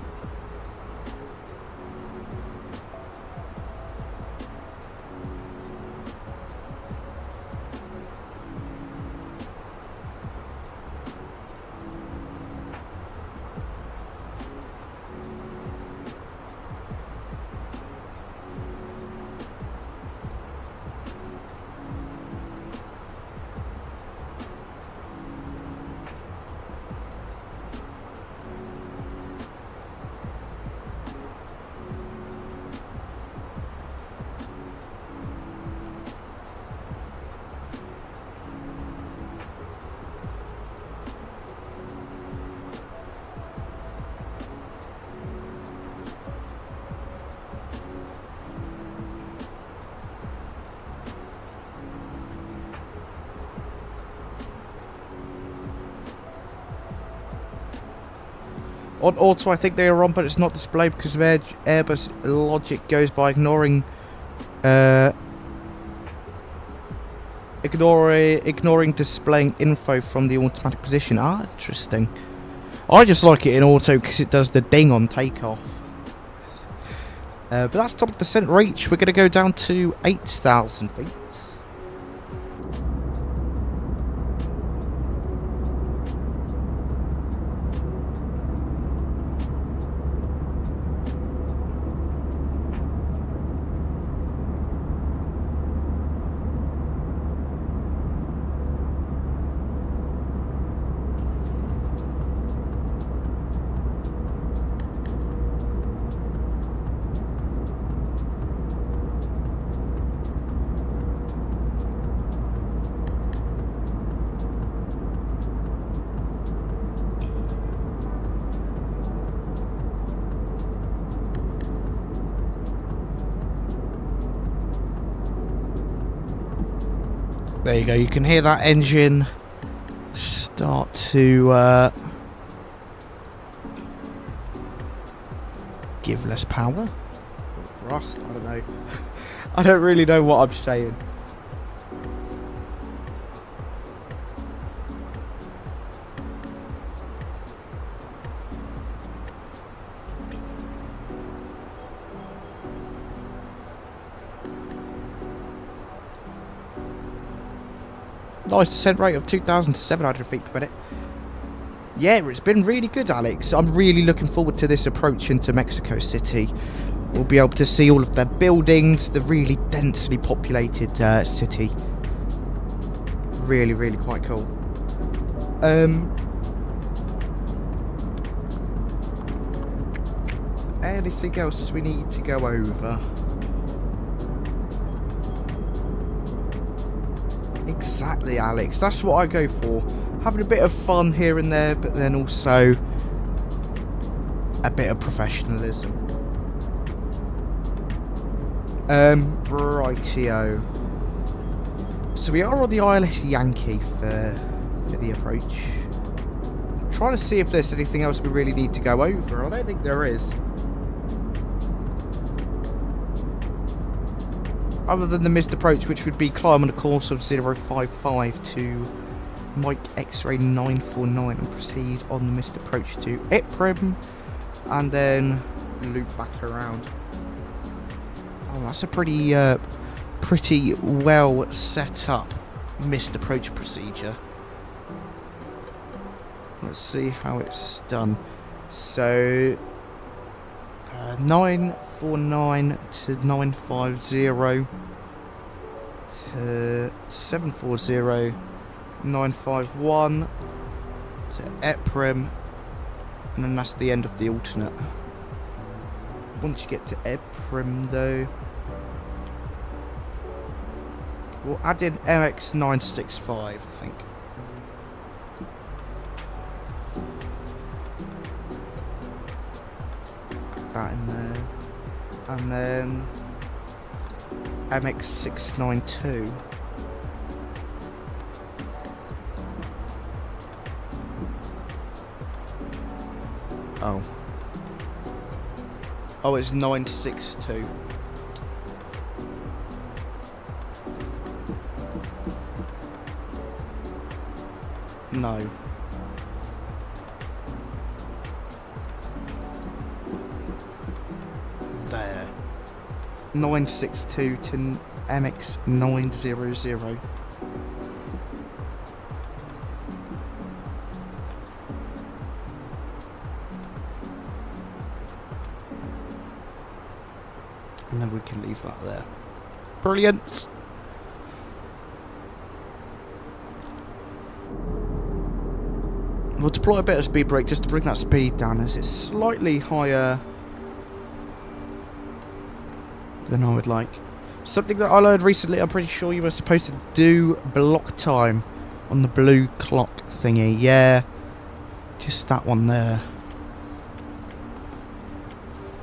On auto, I think they are on, but it's not displayed because of Airbus logic goes by ignoring displaying info from the automatic position. Ah, interesting. I just like it in auto because it does the ding on takeoff. But that's top descent reach. We're going to go down to 8,000 feet. There you go, you can hear that engine start to give less power. Or thrust, I don't know. I don't really know what I'm saying. Nice descent rate of 2,700 feet per minute. Yeah, it's been really good, Alex. I'm really looking forward to this approach into Mexico City. We'll be able to see all of their buildings, the really densely populated city. Really, really quite cool. Anything else we need to go over? Exactly, Alex. That's what I go for. Having a bit of fun here and there, but then also a bit of professionalism. Rightio. So we are on the ILS Yankee for the approach. I'm trying to see if there's anything else we really need to go over. I don't think there is. Other than the missed approach, which would be climb on a course of 055 to Mike X-ray 949 and proceed on the missed approach to 𝗵𝗻 and then loop back around. Oh, that's a pretty well set up missed approach procedure. Let's see how it's done. So 949 to 950 to 740 951 to 𝗵𝗻, and then that's the end of the alternate. Once you get to 𝗵𝗻 though, we'll add in MX 965, I think. Put that in there. And then MX 692. Oh, it's 962. No. There. 962 to MX 900. And then we can leave that there. Brilliant. We'll deploy a bit of speed brake just to bring that speed down, as it's slightly higher than I would like. Something that I learned recently, I'm pretty sure you were supposed to do block time on the blue clock thingy. Yeah, just that one there.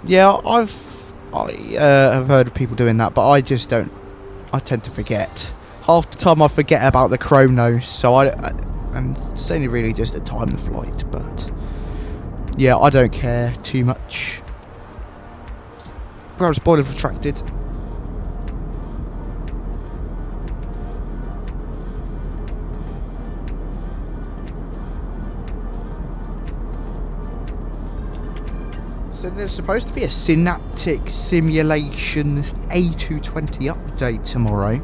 Yeah, I have heard of people doing that, but I just don't. I tend to forget. Half the time I forget about the chrono, so and it's only really just to time the flight, but Yeah, I don't care too much. Ground spoilers retracted. So there's supposed to be a synaptic simulation A220 update tomorrow.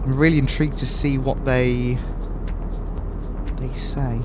I'm really intrigued to see what they say.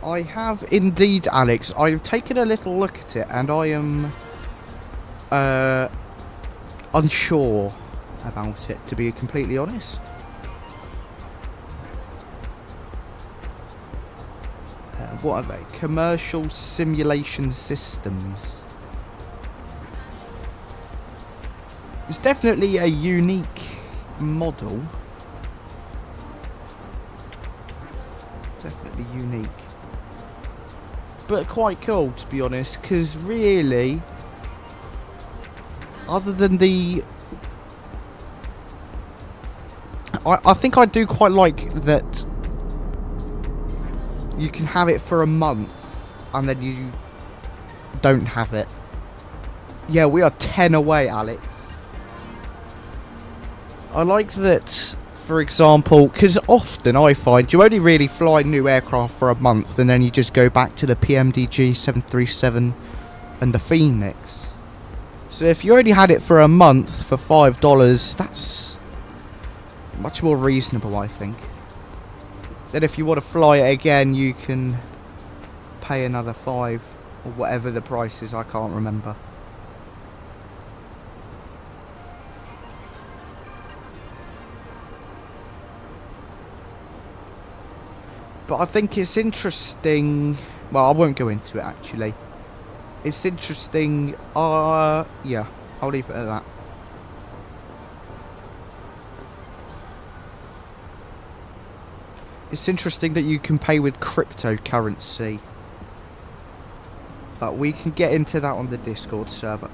I have indeed, Alex. I've taken a little look at it and I am unsure about it, to be completely honest. What are they? Commercial simulation systems. It's definitely a unique model. Definitely unique. But quite cool, to be honest, because really, other than the... I think I do quite like that you can have it for a month and then you don't have it. Yeah, we are 10 away, Alex. I like that, for example, because often I find you only really fly new aircraft for a month and then you just go back to the PMDG 737 and the Phoenix. So if you only had it for a month for $5, that's much more reasonable, I think. Then if you want to fly it again, you can pay another $5 or whatever the price is, I can't remember. But I think it's interesting. Well, I won't go into it actually. It's interesting. Yeah, I'll leave it at that. It's interesting that you can pay with cryptocurrency. But we can get into that on the Discord server.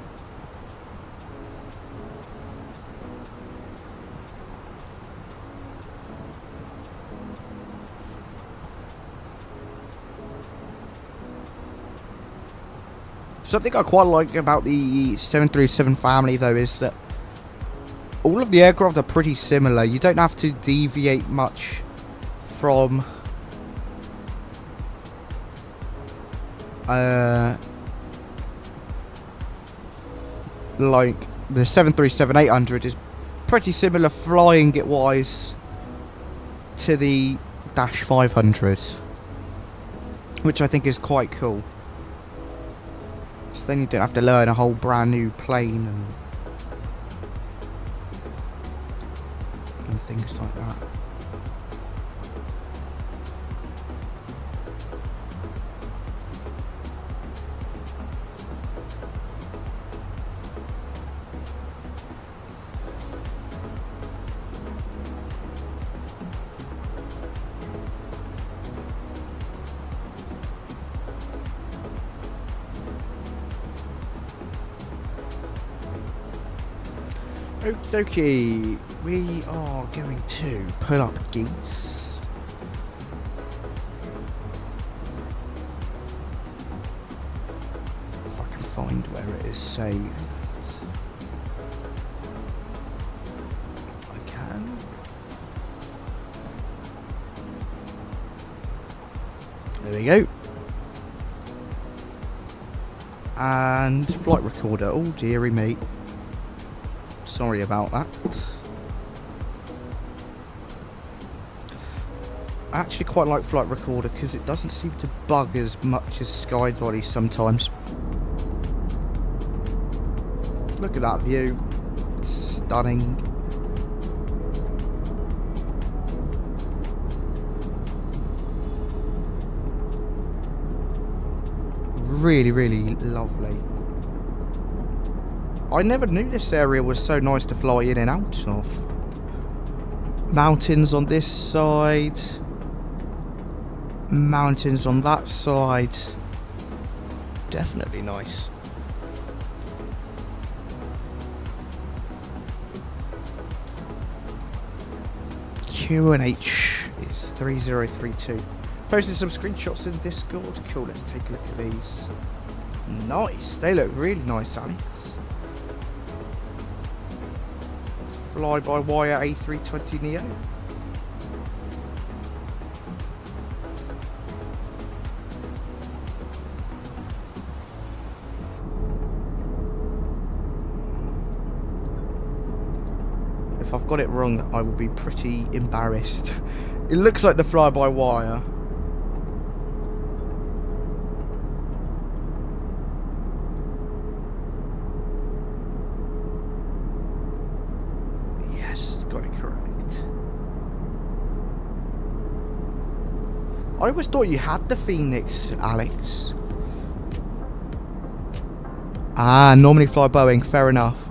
Something I quite like about the 737 family though is that all of the aircraft are pretty similar. You don't have to deviate much from like the 737-800 is pretty similar flying it wise to the Dash 500, which I think is quite cool. So then you don't have to learn a whole brand new plane and things like that. Okie dokie, we are going to pull up geese. If I can find where it is saved. I can. There you go. And flight recorder. Oh, dearie me. Sorry about that. I actually quite like flight recorder because it doesn't seem to bug as much as Skybody sometimes. Look at that view. It's stunning. Really, really lovely. I never knew this area was so nice to fly in and out of. Mountains on this side. Mountains on that side. Definitely nice. QNH is 3032. Posted some screenshots in Discord. Cool, let's take a look at these. Nice. They look really nice, Alex. Fly-by-wire A320neo. If I've got it wrong, I will be pretty embarrassed. It looks like the fly-by-wire. Yes, got it correct. I always thought you had the Phoenix, Alex. Ah, normally fly Boeing, fair enough.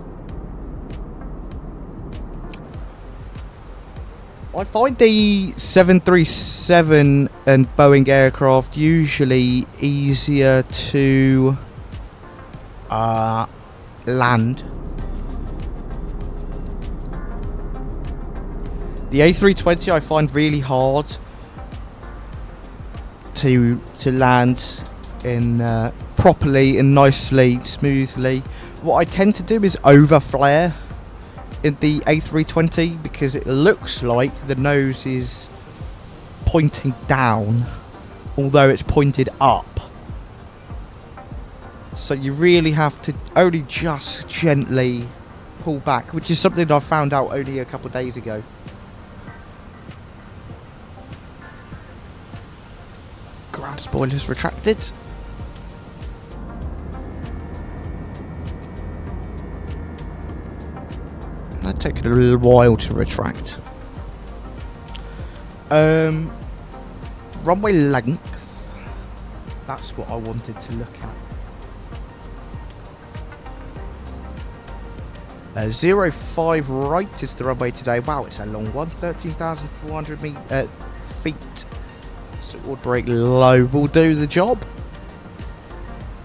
I find the 737 and Boeing aircraft usually easier to land. The A320 I find really hard to land in properly and nicely, smoothly. What I tend to do is overflare in the A320 because it looks like the nose is pointing down, although it's pointed up. So you really have to only just gently pull back, which is something I found out only a couple of days ago. Ground spoilers retracted. That took it a little while to retract. Runway length. That's what I wanted to look at. 05 right is the runway today. Wow, it's a long one. 13,400 feet. So it will brake low. Will do the job.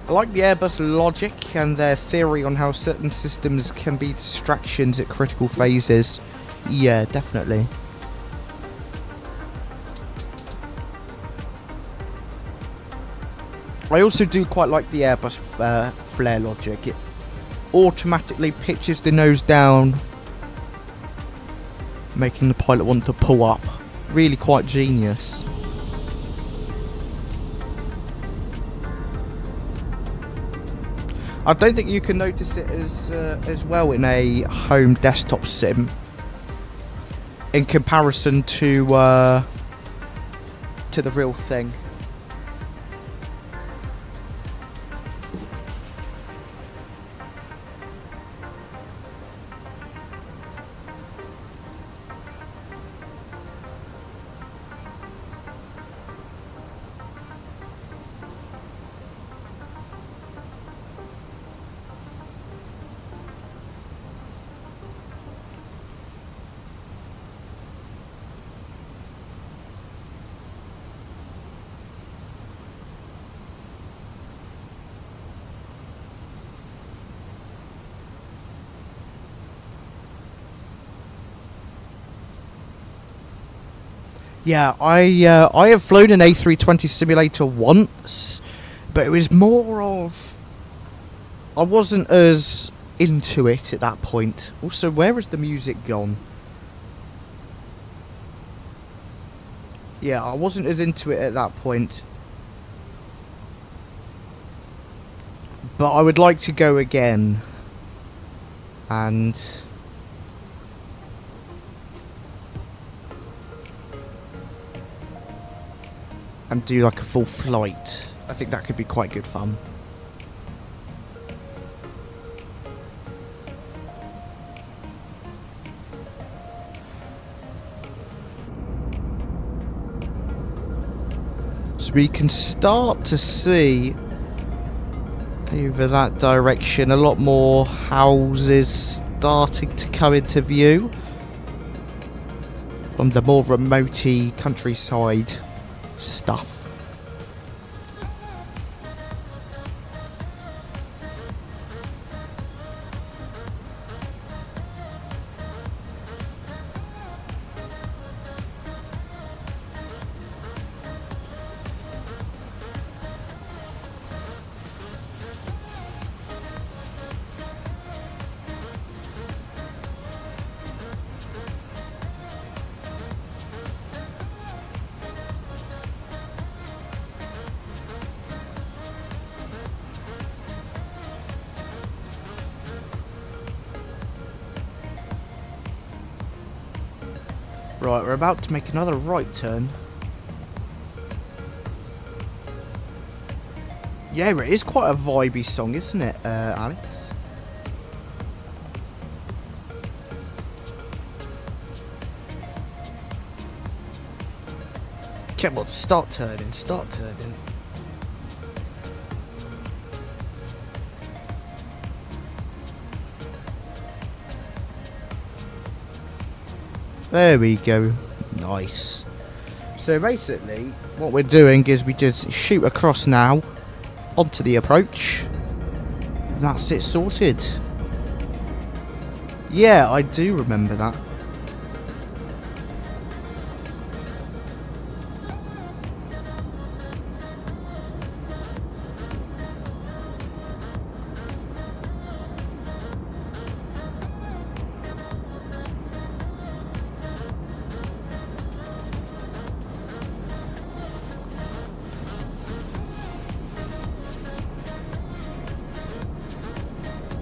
I like the Airbus logic and their theory on how certain systems can be distractions at critical phases. Yeah, definitely. I also do quite like the Airbus flare logic. It automatically pitches the nose down, making the pilot want to pull up. Really quite genius. I don't think you can notice it as well in a home desktop sim in comparison to the real thing. Yeah, I have flown an A320 simulator once, but it was more of... I wasn't as into it at that point. Also, where has the music gone? Yeah, I wasn't as into it at that point. But I would like to go again. And do like a full flight. I think that could be quite good fun. So we can start to see over that direction a lot more houses starting to come into view from the more remote-y countryside stuff. Right, we're about to make another right turn. Yeah, it is quite a vibey song, isn't it, Alex? Come on, start turning, start turning. There we go. Nice. So basically, what we're doing is we just shoot across now onto the approach. That's it sorted. Yeah, I do remember that.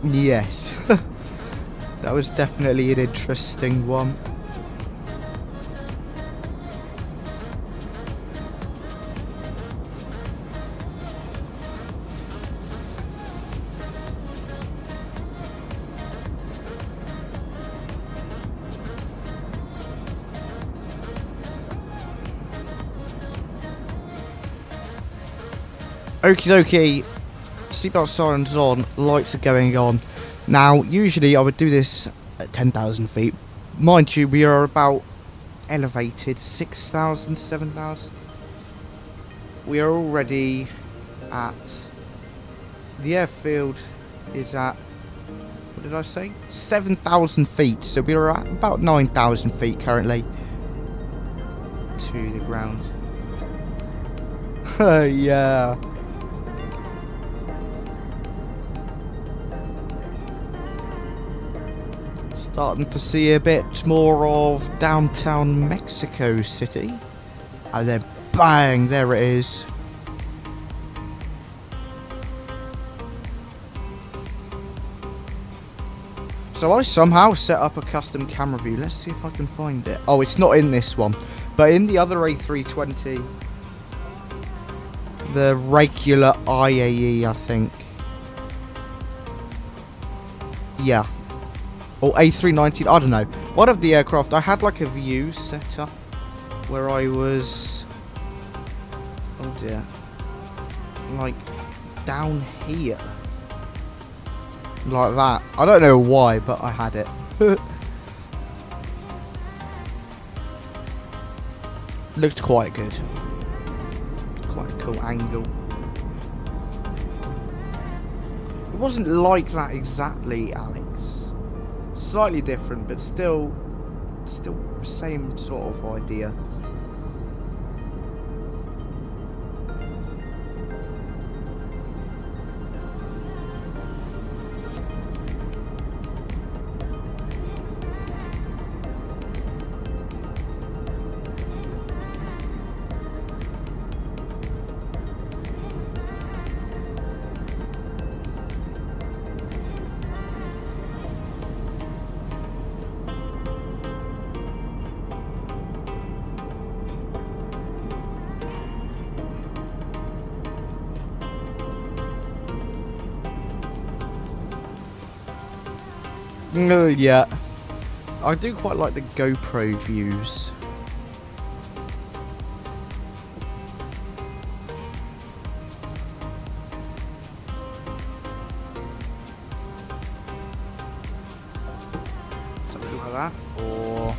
Yes, that was definitely an interesting one. Okie dokie. Seatbelt sirens on, lights are going on. Now, usually I would do this at 10,000 feet. Mind you, we are about elevated 6,000, 7,000. We are already at... The airfield is at... What did I say? 7,000 feet. So we are at about 9,000 feet currently. To the ground. Yeah. Starting to see a bit more of downtown Mexico City. And then bang, there it is. So I somehow set up a custom camera view. Let's see if I can find it. Oh, it's not in this one. But in the other A320, the regular IAE, I think. Yeah. Or A319, I don't know. One of the aircraft, I had like a view set up where I was... Oh dear. Like, down here. Like that. I don't know why, but I had it. Looked quite good. Quite a cool angle. It wasn't like that exactly, Alex. Slightly different, but still same sort of idea. Yeah. I do quite like the GoPro views. Something like that. Or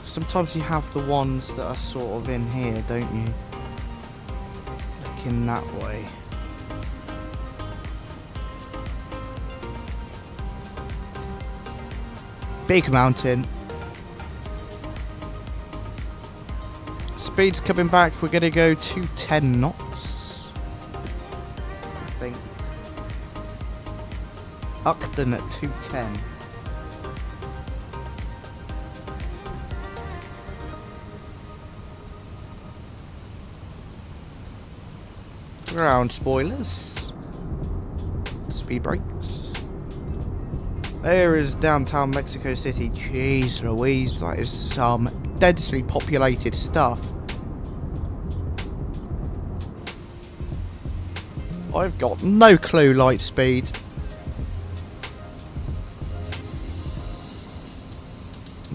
sometimes you have the ones that are sort of in here, don't you? Looking that way. Big mountain. Speed's coming back. We're going to go to 10 knots. I think. Uckton at 210. Ground spoilers. Speed brakes. There is downtown Mexico City. Jeez Louise, that is some densely populated stuff. I've got no clue light speed.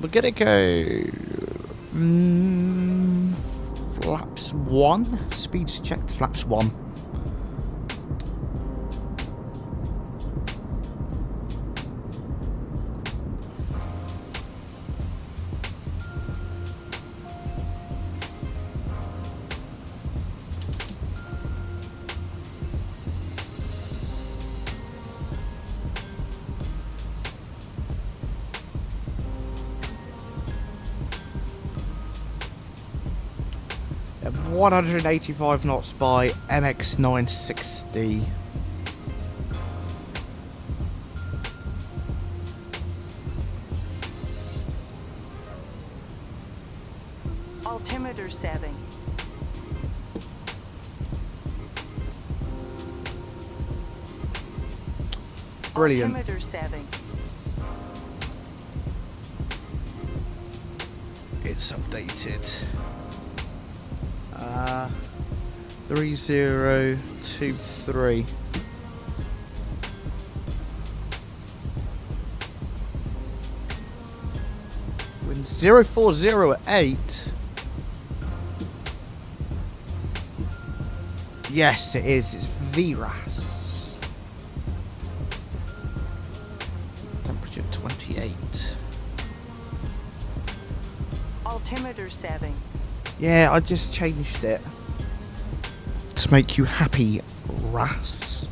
We're gonna go flaps 1. Speed's checked, flaps 1. At 185 knots by MX960. Altimeter setting. Brilliant. Altimeter setting. It's updated. 3023. Wind 0408. Yes, it is. It's VRAS. Temperature 28. Altimeter setting. Yeah, I just changed it to make you happy, RAS.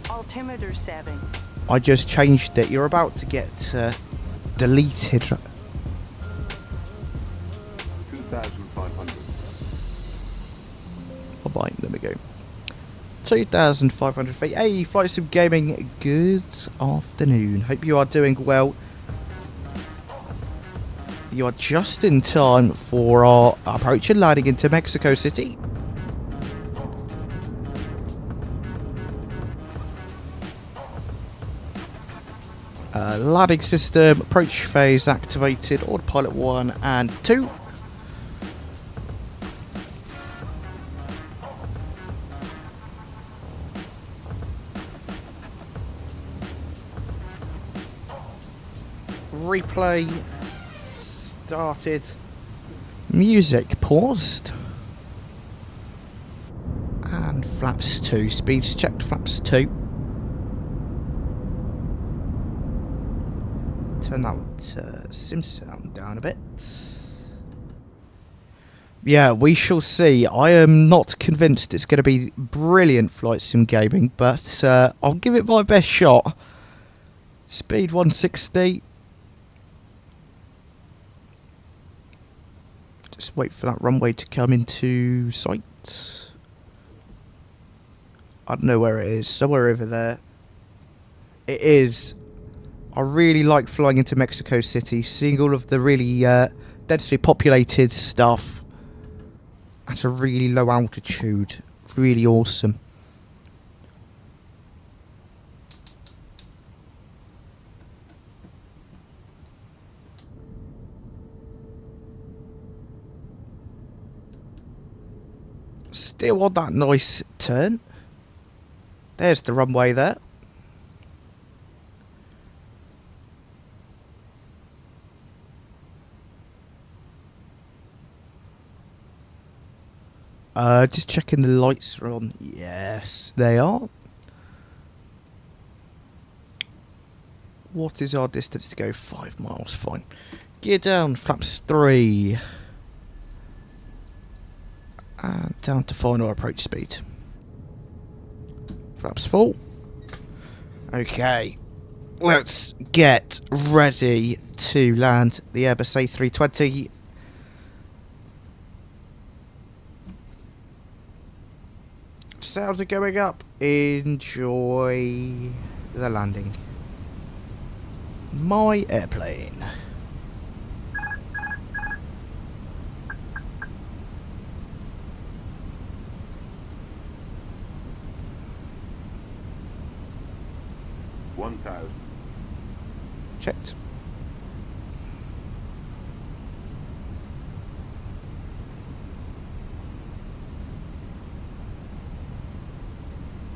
Altimeter setting. I just changed it. You're about to get deleted. 2,500. Bye-bye. There we go. 2,500 feet. Hey, Flight Sim Gaming. Good afternoon. Hope you are doing well. You are just in time for our approach and landing into Mexico City. Landing system, approach phase activated, autopilot 1 and 2. Replay started. Music paused. And flaps 2. Speeds checked, flaps 2. Turn that sim sound down a bit. Yeah, we shall see. I am not convinced it's going to be brilliant Flight Sim Gaming, but I'll give it my best shot. Speed 160. Just wait for that runway to come into sight. I don't know where it is. Somewhere over there. It is. I really like flying into Mexico City, seeing all of the really densely populated stuff at a really low altitude. Really awesome. Still on that nice turn. There's the runway there. Just checking the lights are on. Yes, they are. What is our distance to go? 5 miles, fine. Gear down, flaps 3. And down to final approach speed. Flaps full. Okay. Let's get ready to land the Airbus A320. Sounds are going up. Enjoy the landing. My airplane. Checked.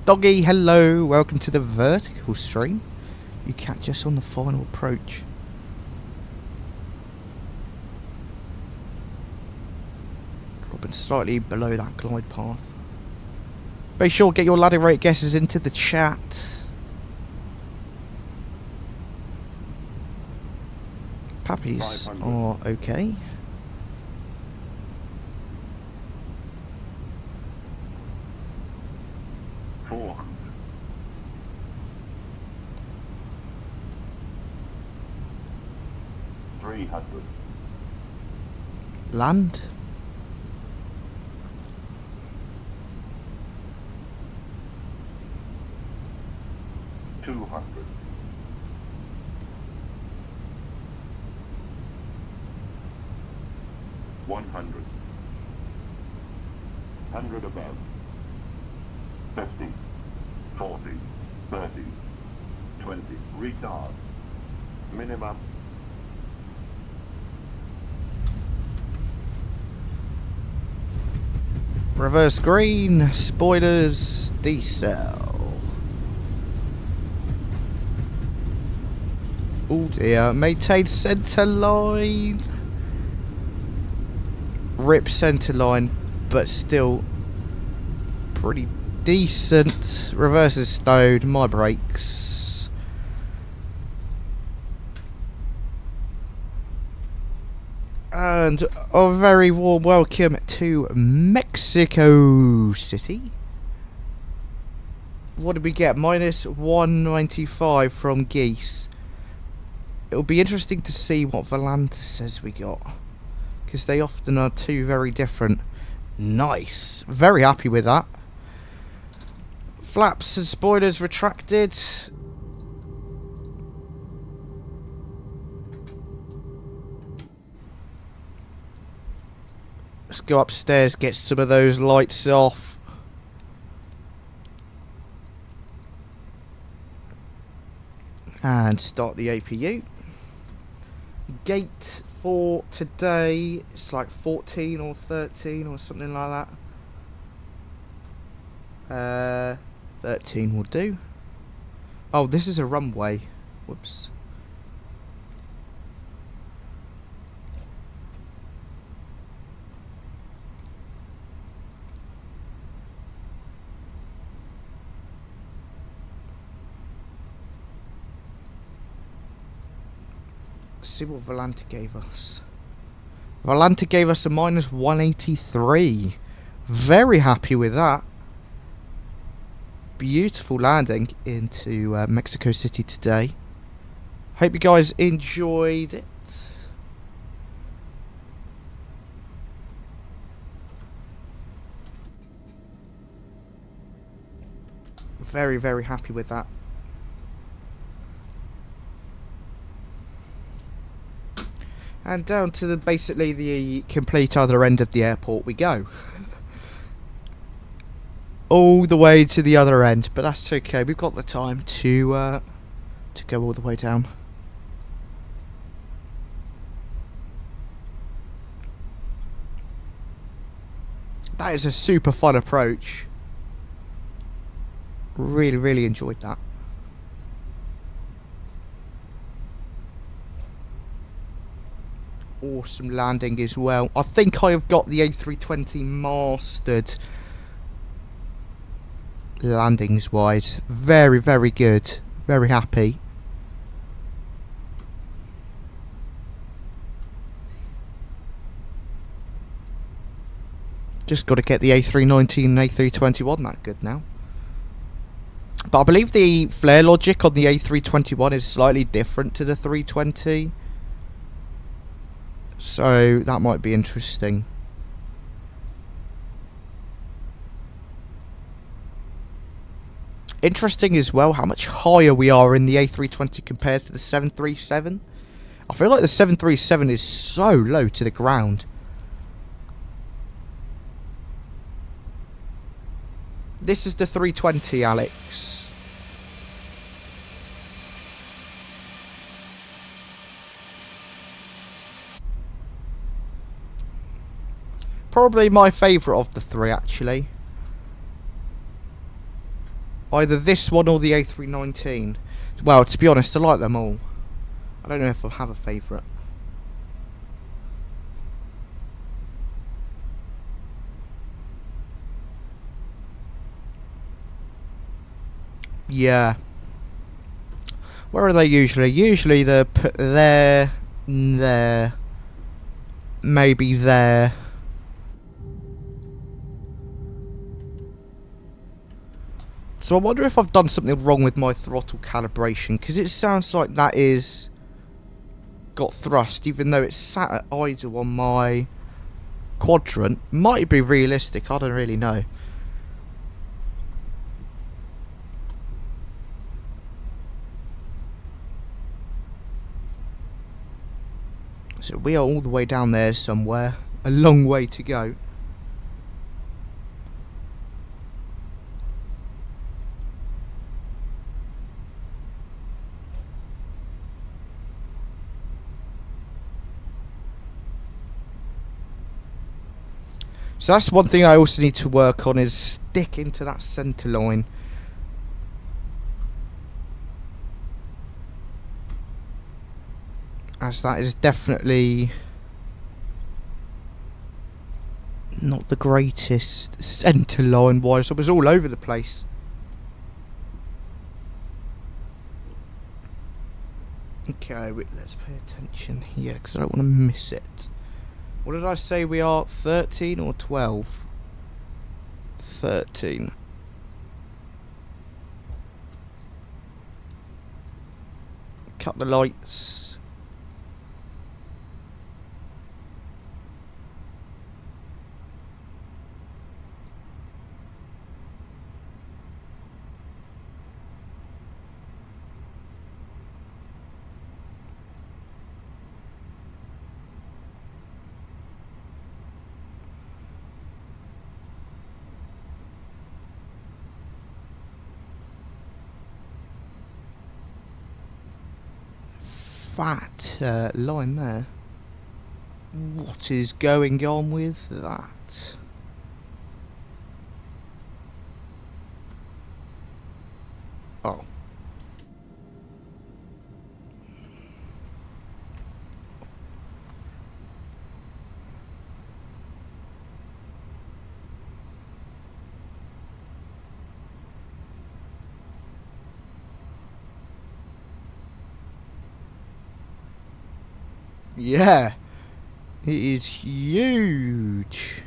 Doggy, hello, welcome to the vertical stream. You catch us on the final approach. Dropping slightly below that glide path. Be sure to get your landing rate guesses into the chat. Puppies are okay. Land. Above. 50, 40, 30, 20. Retard. Minimum. Reverse green, spoilers, decel. Oh dear, maintain centre line. Rip centre line, but still pretty decent. Reverse is stowed, my brakes. And a very warm welcome to Mexico City. What did we get? Minus 195 from Geese. It'll be interesting to see what Volaris says we got, because they often are two very different. Nice. Very happy with that. Flaps and spoilers retracted. Let's go upstairs, get some of those lights off. And start the APU. Gate for today, it's like 14 or 13 or something like that. 13 will do. Oh, this is a runway. Whoops. Let's see what Volanta gave us. Volanta gave us a minus 183. Very happy with that. Beautiful landing into Mexico City today. Hope you guys enjoyed it. Very, very happy with that. And down to the basically the complete other end of the airport we go. All the way to the other end, but that's okay. We've got the time to go all the way down. That is a super fun approach. Really, really enjoyed that. awesome landing as well. I think I have got the A320 mastered landings wise. Very, very good. Very happy. Just got to get the A319 and A321 that good now. But I believe the flare logic on the A321 is slightly different to the 320. So that might be interesting. Interesting as well how much higher we are in the A320 compared to the 737. I feel like the 737 is so low to the ground. This is the 320, Alex. Probably my favourite of the three, actually. Either this one or the A319. Well, to be honest, I like them all. I don't know if I'll have a favourite. Yeah. Where are they usually? Usually they're put there, maybe there. So I wonder if I've done something wrong with my throttle calibration, because it sounds like that is got thrust, even though it's sat at idle on my quadrant. Might be realistic, I don't really know. So we are all the way down there somewhere. A long way to go. So that's one thing I also need to work on, is sticking to that centre line. As that is definitely not the greatest centre line wise. I was all over the place. Okay, wait, let's pay attention here because I don't want to miss it. What did I say we are? 13 or 12? 13. Cut the lights. Fat line there. What is going on with that? Oh. Yeah, it is huge.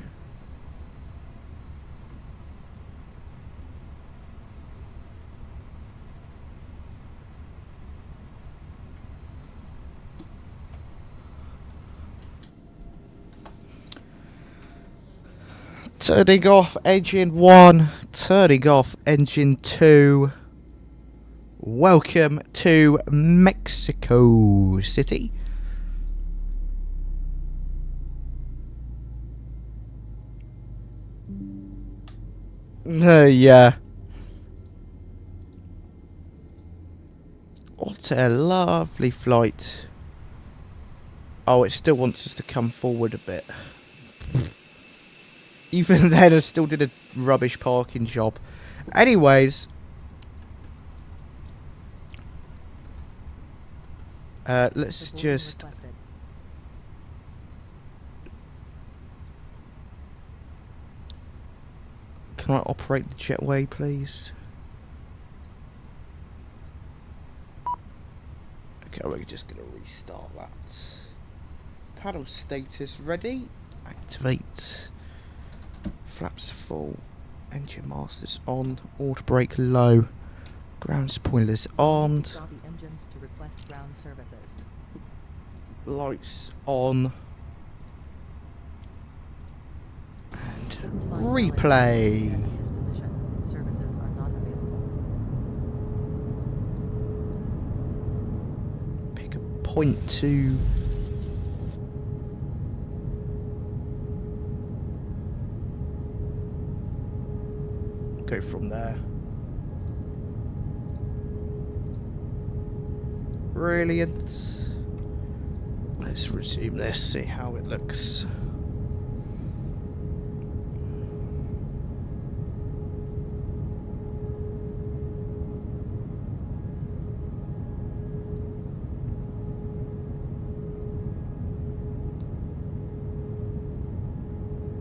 Turning off engine 1, turning off engine 2. Welcome to Mexico City. Yeah. What a lovely flight. Oh, it still wants us to come forward a bit. Even then, I still did a rubbish parking job. Anyways. Let's just Can I operate the jetway, please? Okay, we're just going to restart that. Paddle status ready. Activate. Flaps full. Engine masters on. Auto brake low. Ground spoilers armed. Stop the engines to request ground services. Lights on. And replay. At this position, services are not available. Pick a point to go from there. Brilliant. Let's resume this, see how it looks.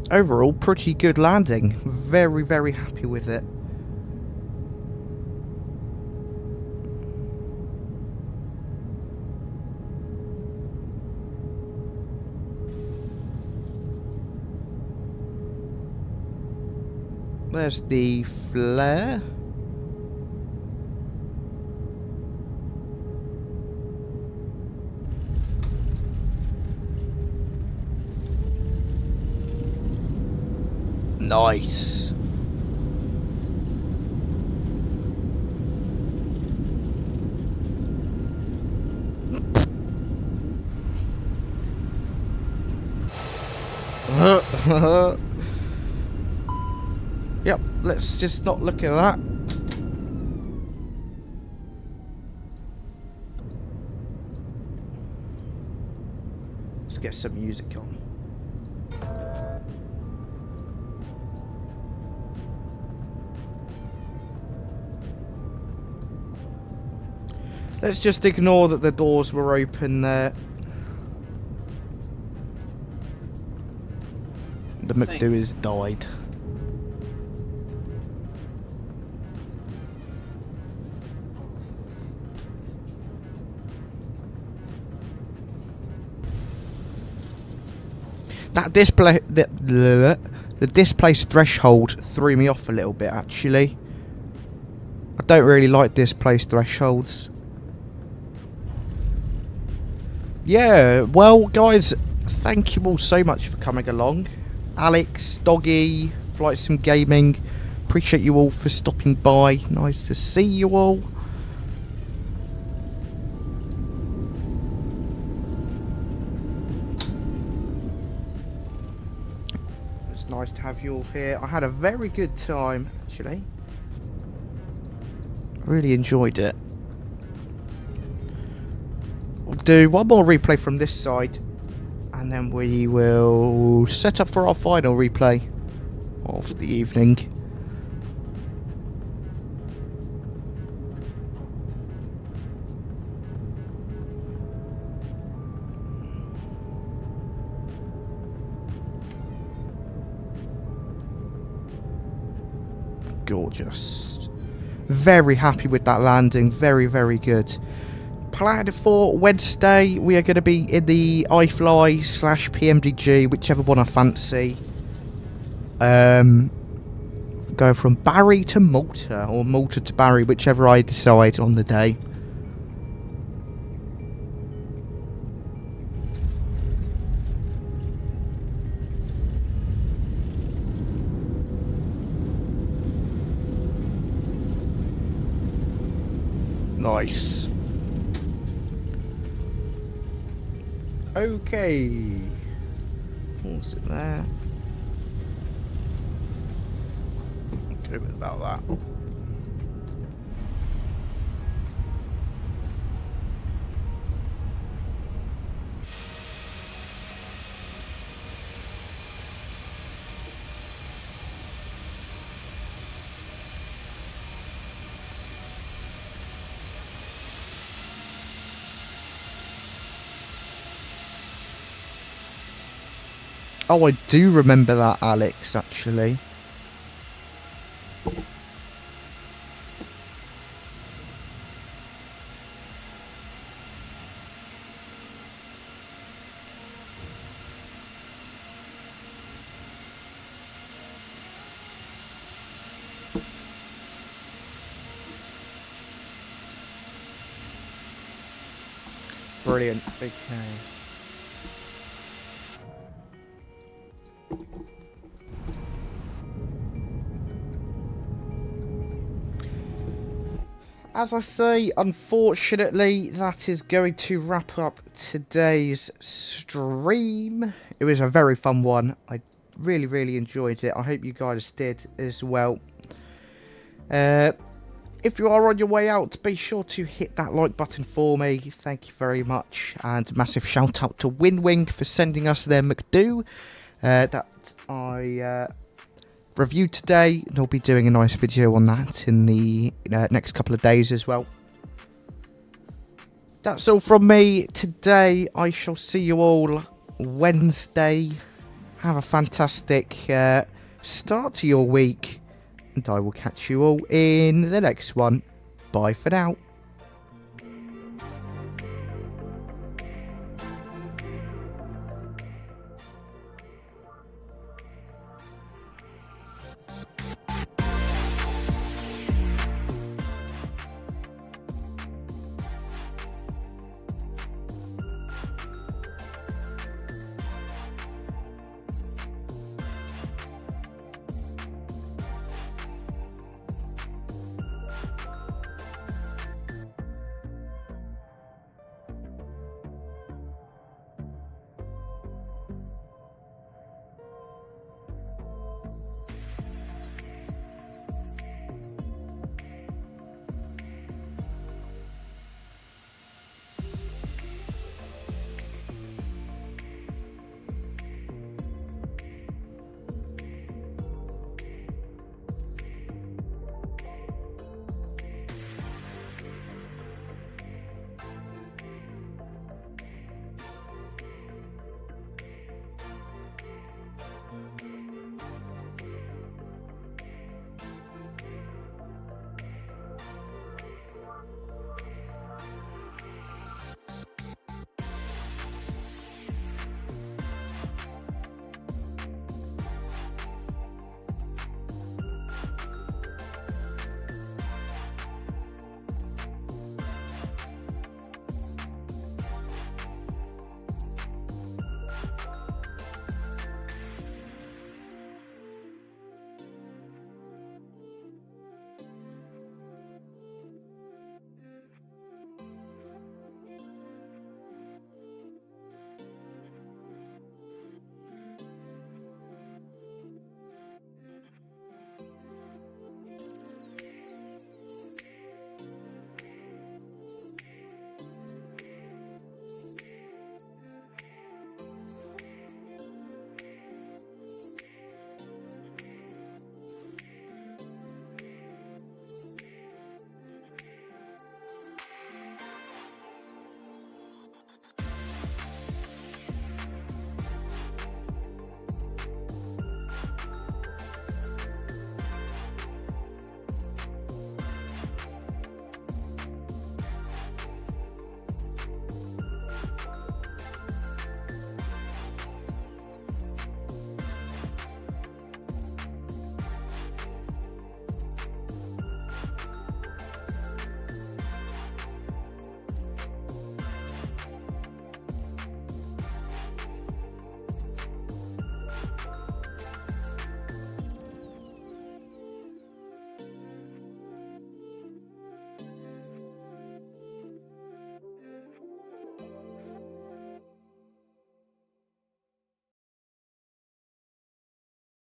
Overall, pretty good landing. Very, very happy with it. There's the flare. Nice. Yep, let's just not look at that. Let's get some music on. Let's just ignore that the doors were open there. The MCDU died. That display, the displace threshold threw me off a little bit actually. I don't really like displace thresholds. Yeah, well guys, thank you all so much for coming along. Alex, Doggy, Flight Sim Gaming, appreciate you all for stopping by. Nice to see you all. It's nice to have you all here. I had a very good time actually. Really enjoyed it. We'll do one more replay from this side and then we will set up for our final replay of the evening. Gorgeous. Very happy with that landing. Very, very good. Planned for Wednesday, we are going to be in the iFly/PMDG, whichever one I fancy. Go from Barry to Malta, or Malta to Barry, whichever I decide on the day. Nice. Okay. What's it there? Go about that. Oh, I do remember that, Alex, actually. brilliant. Okay. As I say, unfortunately, that is going to wrap up today's stream. It was a very fun one. I really enjoyed it. I hope you guys did as well. If you are on your way out, be sure to hit that like button for me. Thank you very much. And massive shout out to WinWing for sending us their MCDU that I reviewed today. And I'll be doing a nice video on that in the next couple of days as well. That's all from me today. I shall see you all Wednesday. Have a fantastic start to your week. And I will catch you all in the next one. Bye for now.